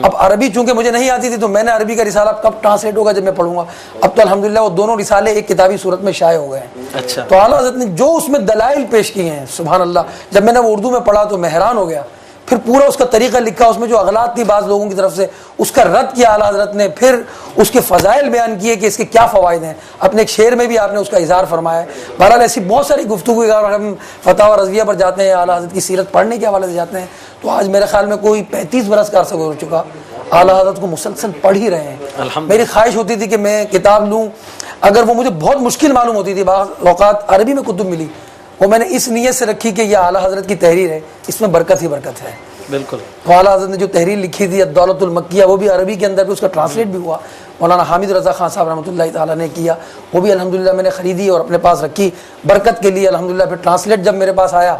اب عربی چونکہ مجھے نہیں آتی تھی تو میں نے عربی کا رسالہ کب ٹرانسلیٹ ہوگا جب میں پڑھوں گا. اب تو الحمدللہ وہ دونوں رسالے ایک کتابی صورت میں شائع ہو گئے ہیں. اچھا. تو اعلیٰ حضرت نے جو اس میں دلائل پیش کیے ہیں سبحان اللہ, جب میں نے وہ اردو میں پڑھا تو میں حیران ہو گیا. پھر پورا اس کا طریقہ لکھا, اس میں جو اغلاط تھی بعض لوگوں کی طرف سے اس کا رد کیا اعلیٰ حضرت نے, پھر اس کے فضائل بیان کیے کہ اس کے کیا فوائد ہیں. اپنے ایک شعر میں بھی آپ نے اس کا اظہار فرمایا ہے. بہرحال ایسی بہت ساری گفتگو, اگر ہم فتاویٰ رضویہ پر جاتے ہیں, اعلیٰ حضرت کی سیرت پڑھنے کے حوالے سے جاتے ہیں, تو آج میرے خیال میں کوئی 35 برس کا عرصہ ہو چکا اعلیٰ حضرت کو مسلسل پڑھ ہی رہے ہیں. میری خواہش ہوتی تھی کہ میں کتاب لوں, اگر وہ مجھے بہت مشکل معلوم ہوتی تھی, بعض اوقات عربی میں کتب ملی, وہ میں نے اس نیت سے رکھی کہ یہ اعلیٰ حضرت کی تحریر ہے, اس میں برکت ہی برکت ہے. بالکل. تو اعلیٰ حضرت نے جو تحریر لکھی تھی الدولۃ المکیہ, وہ بھی عربی کے اندر بھی اس کا ٹرانسلیٹ بھی ہوا, مولانا حامد رضا خان صاحب رحمۃ اللہ تعالیٰ نے کیا, وہ بھی الحمدللہ میں نے خریدی اور اپنے پاس رکھی برکت کے لیے الحمدللہ. پھر ٹرانسلیٹ جب میرے پاس آیا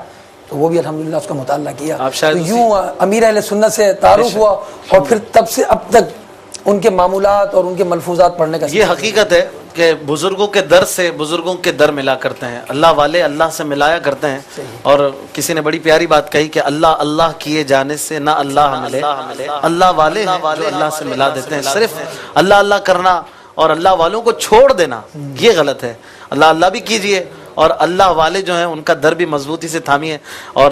تو وہ بھی الحمدللہ اس کا مطالعہ کیا. تو یوں امیر اہل سنت سے تعارف ہوا, اور پھر تب سے اب تک ان کے معمولات اور ان کے ملفوظات پڑھنے کا. یہ حقیقت ہے کہ بزرگوں کے در سے بزرگوں کے در ملا کرتے ہیں, اللہ والے اللہ سے ملایا کرتے ہیں. اور کسی نے بڑی پیاری بات کہی کہ اللہ اللہ کیے جانے سے نہ اللہ ملے, اللہ والے ہیں جو اللہ سے ملا دیتے ہیں. صرف اللہ اللہ کرنا اور اللہ والوں کو چھوڑ دینا یہ غلط ہے. اللہ اللہ بھی کیجئے, اور اللہ والے جو ہیں ان کا در بھی مضبوطی سے تھامیے. اور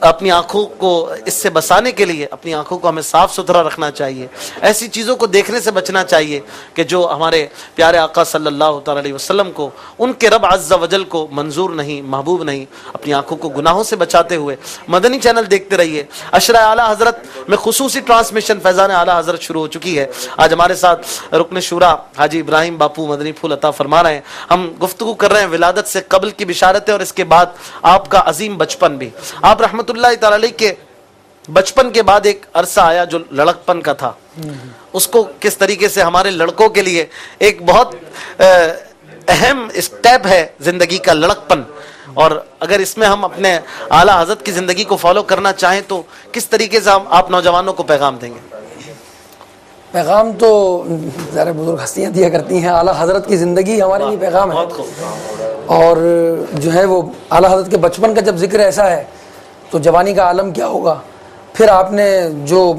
اپنی آنکھوں کو اس سے بسانے کے لیے اپنی آنکھوں کو ہمیں صاف ستھرا رکھنا چاہیے، ایسی چیزوں کو دیکھنے سے بچنا چاہیے کہ جو ہمارے پیارے آقا صلی اللہ تعالی علیہ وسلم کو، ان کے رب عز و جل کو منظور نہیں، محبوب نہیں۔ اپنی آنکھوں کو گناہوں سے بچاتے ہوئے مدنی چینل دیکھتے رہیے۔ عشرہ اعلیٰ حضرت میں خصوصی ٹرانسمیشن فیضان اعلیٰ حضرت شروع ہو چکی ہے۔ آج ہمارے ساتھ رکن شورا حاجی ابراہیم باپو مدنی پھول عطا فرما رہے ہیں۔ ہم گفتگو کر رہے ہیں ولادت سے قبل کی بشارتیں اور اس کے بعد آپ کا عظیم بچپن بھی۔ آپ رحمۃ اللہ تعالی علیہ کے بچپن کے بعد ایک عرصہ آیا جو لڑکپن کا تھا، اس کو کس طریقے سے ہمارے لڑکوں کے لیے ایک بہت اہم اسٹیپ ہے زندگی کا لڑکپن، اور اگر اس میں ہم اپنے اعلیٰ حضرت کی زندگی کو فالو کرنا چاہیں تو کس طریقے سے آپ نوجوانوں کو پیغام دیں گے؟ پیغام تو ذرا بزرگ ہستیاں دیا کرتی ہیں، اعلیٰ حضرت کی زندگی ہمارے لیے پیغام ہے۔ اور جو ہے وہ اعلیٰ حضرت کے بچپن کا جب ذکر ایسا ہے تو جوانی کا عالم کیا ہوگا، پھر آپ نے جو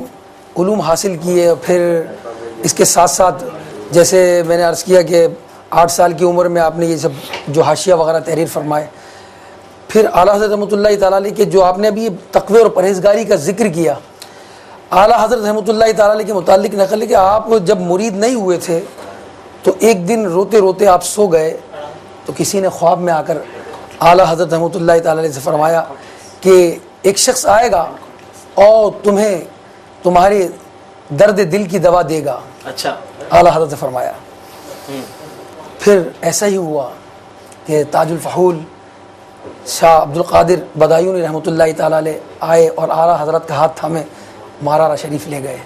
علوم حاصل کیے، پھر اس کے ساتھ ساتھ جیسے میں نے عرض کیا کہ 8 سال کی عمر میں آپ نے یہ سب جو حاشیہ وغیرہ تحریر فرمائے، پھر اعلیٰ حضرت رحمۃ اللہ تعالیٰ علیہ کے جو آپ نے ابھی تقوی اور پرہیزگاری کا ذکر کیا، اعلیٰ حضرت رحمۃ اللہ تعالیٰ علیہ کے متعلق نقل ہے کہ آپ جب مرید نہیں ہوئے تھے تو ایک دن روتے روتے آپ سو گئے تو کسی نے خواب میں آ کر اعلیٰ حضرت رحمۃ اللہ تعالیٰ علیہ سے فرمایا کہ ایک شخص آئے گا اور تمہیں تمہارے درد دل کی دوا دے گا۔ اچھا، اعلیٰ حضرت نے فرمایا۔ پھر ایسا ہی ہوا کہ تاج الفحول شاہ عبد القادر بدایونی رحمۃ اللہ تعالیٰ علیہ آئے اور اعلیٰ حضرت کا ہاتھ تھامے مہارارا شریف لے گئے۔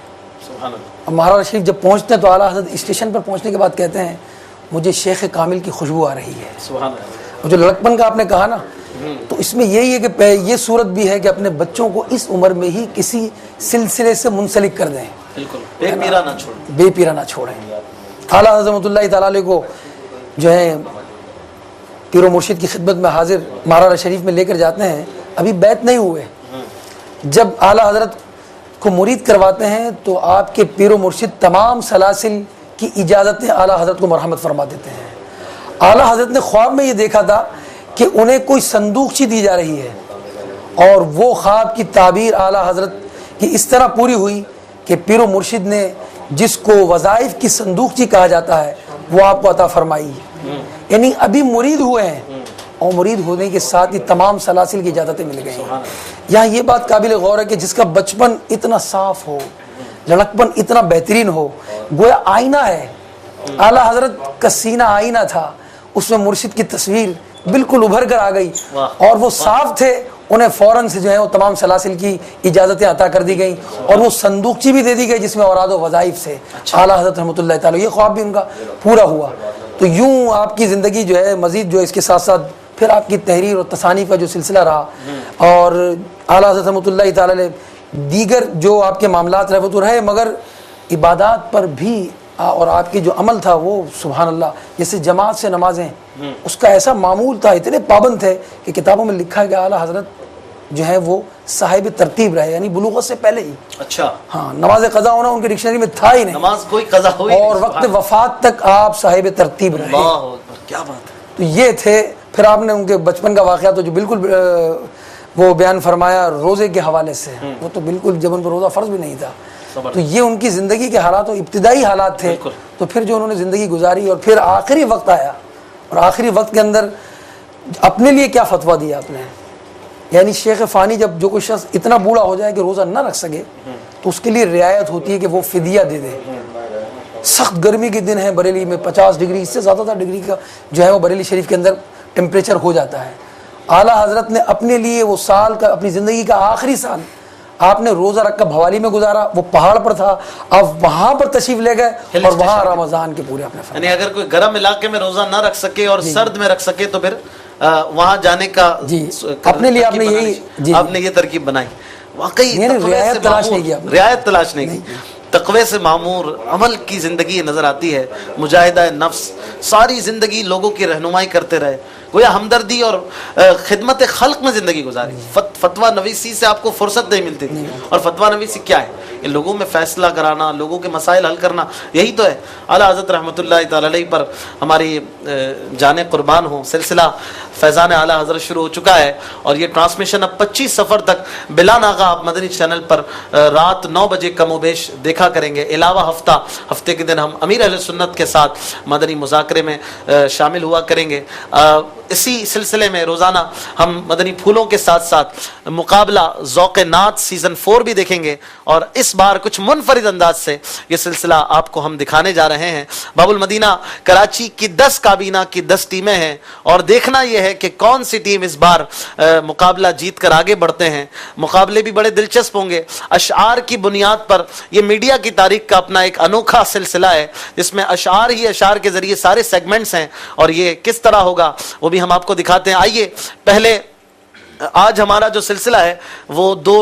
اب مہارارا شریف جب پہنچتے ہیں تو اعلیٰ حضرت اسٹیشن پر پہنچنے کے بعد کہتے ہیں مجھے شیخ کامل کی خوشبو آ رہی ہے۔ اور جو لڑکپن کا آپ نے کہا نا، تو اس میں یہی ہے کہ یہ صورت بھی ہے کہ اپنے بچوں کو اس عمر میں ہی کسی سلسلے سے منسلک کر دیں، بالکل بے پیرا نہ چھوڑیں، بے پیرا نہ چھوڑیں۔ اعلیٰ حضرت رحمۃ اللہ تعالیٰ علیہ کو جو ہے پیر و مرشد کی خدمت میں حاضر مہارارا شریف میں لے کر جاتے ہیں، ابھی بیعت نہیں ہوئے، جب اعلیٰ حضرت کو مرید کرواتے ہیں تو آپ کے پیر و مرشد تمام سلاسل کی اجازتیں اعلیٰ حضرت کو مرحمت فرما دیتے ہیں۔ اعلیٰ حضرت نے خواب میں یہ دیکھا تھا کہ انہیں کوئی صندوقچی دی جا رہی ہے، اور وہ خواب کی تعبیر اعلیٰ حضرت کی اس طرح پوری ہوئی کہ پیر و مرشد نے جس کو وظائف کی صندوقچی کہا جاتا ہے وہ آپ کو عطا فرمائی، یعنی ابھی مرید ہوئے ہیں اور مرید ہونے کے ساتھ ہی تمام سلاسل کی اجازتیں مل گئی ہیں۔ یہاں یہ بات قابل غور ہے کہ جس کا بچپن اتنا صاف ہو، لڑکپن اتنا بہترین ہو، گویا آئینہ ہے، اعلیٰ حضرت کا سینہ آئینہ تھا، اس میں مرشد کی تصویر بالکل ابھر کر آ گئی، اور وہ صاف تھے، انہیں فوراً سے جو ہے وہ تمام سلاسل کی اجازتیں عطا کر دی گئیں، اور وہ صندوقچی بھی دے دی گئی جس میں اوراد و وظائف سے اعلیٰ حضرت رحمۃ اللہ تعالیٰ، یہ خواب بھی ان کا پورا ہوا۔ تو یوں آپ کی زندگی جو ہے مزید جو اس کے ساتھ ساتھ پھر آپ کی تحریر اور تصانیف کا جو سلسلہ رہا، اور اعلیٰ حضرت رحمۃ اللہ تعالیٰ علیہ دیگر جو آپ کے معاملات رہے وہ تو رہے، مگر عبادات پر بھی اور آپ کی جو عمل تھا وہ سبحان اللہ، جیسے جماعت سے نمازیں، اس کا ایسا معمول تھا، اتنے پابند تھے کہ کتابوں میں لکھا ہے کہ اعلیٰ حضرت جو ہے وہ صاحب ترتیب رہے، یعنی بلوغت سے پہلے ہی۔ اچھا، ہاں، نماز قضا ہونا ان کے ڈکشنری میں تھا ہی نہیں، نماز کوئی قضا ہوئی، اور وقت وفات تک آپ صاحب ترتیب رہے۔ کیا بات ہے! تو یہ تھے۔ پھر آپ نے ان کے بچپن کا واقعہ تو جو بالکل وہ بیان فرمایا روزے کے حوالے سے، وہ تو بالکل جب ان پر روزہ فرض بھی نہیں تھا، تو یہ ان کی زندگی کے حالات و ابتدائی حالات تھے۔ تو پھر جو انہوں نے زندگی گزاری اور پھر آخری وقت آیا، اور آخری وقت کے اندر اپنے لیے کیا فتویٰ دیا آپ نے، یعنی شیخ فانی جب جو کوئی شخص اتنا بوڑھا ہو جائے کہ روزہ نہ رکھ سکے تو اس کے لیے رعایت ہوتی ہے کہ وہ فدیہ دے دے۔ سخت گرمی کے دن ہیں بریلی میں، 50 ڈگری، اس سے زیادہ ڈگری کا جو ہے وہ بریلی شریف کے اندر ٹیمپریچر ہو جاتا ہے۔ اعلیٰ حضرت نے اپنے لیے وہ سال کا، اپنی زندگی کا آخری سال آپ نے روزہ رکھ کر بھوالی میں گزارا، وہ پہاڑ پر تھا، آپ وہاں پر تشریف لے گئے اور وہاں رمضان کے پورے اپنے یعنی اگر کوئی گرم علاقے میں روزہ نہ رکھ سکے اور سرد میں رکھ سکے تو پھر وہاں جانے کا اپنے لیے آپ نے یہ ترکیب بنائی۔ واقعی رعایت تلاش نہیں کیا، رعایت تلاش نہیں کی، تقوی سے معمور عمل کی زندگی نظر آتی ہے، مجاہدہ نفس، ساری زندگی لوگوں کی رہنمائی کرتے رہے، گویا ہمدردی اور خدمت خلق میں زندگی گزاری، فتویٰ نویسی سے آپ کو فرصت نہیں ملتی تھی. اور فتویٰ نویسی کیا ہے؟ یہ لوگوں میں فیصلہ کرانا، لوگوں کے مسائل حل کرنا، یہی تو ہے. اعلیٰ حضرت رحمۃ اللہ تعالی علیہ پر ہماری جانیں قربان ہوں، سلسلہ فیضان اعلیٰ حضرت شروع ہو چکا ہے، اور یہ ٹرانسمیشن اب 25 سفر تک بلا ناغہ آپ مدنی چینل پر رات 9 بجے کم و بیش دیکھا کریں گے. علاوہ ہفتے کے دن ہم امیر اہل سنت کے ساتھ مدنی مذاکرے میں شامل ہوا کریں گے. اسی سلسلے میں روزانہ ہم مدنی پھولوں کے ساتھ ساتھ مقابلہ ذوق نعت سیزن 4 بھی دیکھیں گے، اور اس بار کچھ منفرد انداز سے یہ سلسلہ آپ کو ہم دکھانے جا رہے ہیں. باب المدینہ کراچی کی 10 کابینہ کی 10 ٹیمیں ہیں، اور دیکھنا یہ ہے کہ کون سی ٹیم اس بار مقابلہ جیت کر آگے بڑھتے ہیں. مقابلے بھی بڑے دلچسپ ہوں گے. اشعار کی بنیاد پر یہ میڈیا کی تاریخ کا اپنا ایک انوکھا سلسلہ ہے، جس میں اشعار ہی اشعار کے ذریعے سارے سیگمنٹس ہیں، اور یہ کس طرح ہوگا وہ بھی ہم آپ کو دکھاتے ہیں. آئیے پہلے آج ہمارا جو سلسلہ ہے وہ 2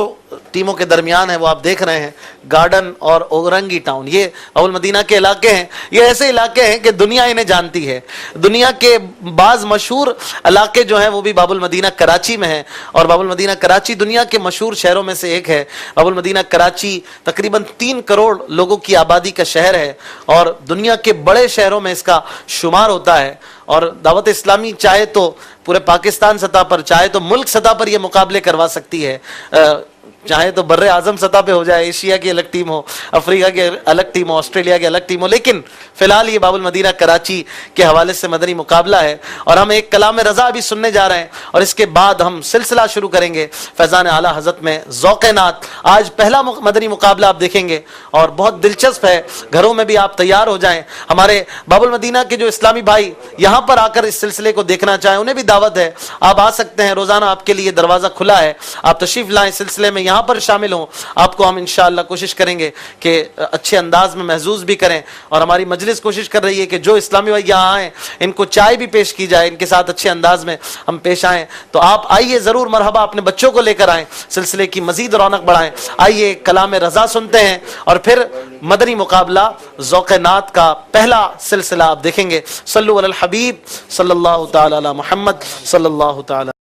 ٹیموں کے درمیان ہے، وہ آپ دیکھ رہے ہیں، گارڈن اور اورنگی ٹاؤن. یہ باب المدینہ کے علاقے ہیں. یہ ایسے علاقے ہیں کہ دنیا انہیں جانتی ہے. دنیا کے بعض مشہور علاقے جو ہیں وہ بھی باب المدینہ کراچی میں ہیں، اور باب المدینہ کراچی دنیا کے مشہور شہروں میں سے ایک ہے. باب المدینہ کراچی تقریباً 3 کروڑ لوگوں کی آبادی کا شہر ہے، اور دنیا کے بڑے شہروں میں اس کا شمار ہوتا ہے. اور دعوت اسلامی چاہے تو پورے پاکستان سطح پر، چاہے تو ملک سطح پر یہ مقابلے کروا سکتی ہے، چاہے تو بر اعظم سطح پہ ہو جائے، ایشیا کی الگ ٹیم ہو، افریقہ کی الگ ٹیم ہو، آسٹریلیا کی الگ ٹیم ہو، لیکن فی الحال یہ باب المدینہ کراچی کے حوالے سے مدنی مقابلہ ہے. اور ہم ایک کلام رضا بھی سننے جا رہے ہیں، اور اس کے بعد ہم سلسلہ شروع کریں گے فیضان اعلیٰ حضرت میں ذوق نعت. آج پہلا مدنی مقابلہ آپ دیکھیں گے، اور بہت دلچسپ ہے. گھروں میں بھی آپ تیار ہو جائیں. ہمارے باب المدینہ کے جو اسلامی بھائی یہاں پر آ کر اس سلسلے کو دیکھنا چاہیں، انہیں بھی دعوت ہے، آپ آ سکتے ہیں. روزانہ آپ کے لیے دروازہ کھلا ہے، آپ تشریف لائیں، سلسلے میں یہاں پر شامل ہوں. آپ کو ہم انشاءاللہ کوشش کریں گے کہ اچھے انداز میں محظوظ بھی کریں، اور ہماری مجلس کوشش کر رہی ہے کہ جو اسلامی بھائی یہاں آئیں ان کو چائے بھی پیش کی جائے، ان کے ساتھ اچھے انداز میں ہم پیش آئیں. تو آپ آئیے ضرور، مرحبا، اپنے بچوں کو لے کر آئیں، سلسلے کی مزید رونق بڑھائیں. آئیے کلام رضا سنتے ہیں، اور پھر مدنی مقابلہ ذوق نعت کا پہلا سلسلہ آپ دیکھیں گے. صلو علی الحبیب صلی اللہ تعالی علی محمد صلی اللہ تعالی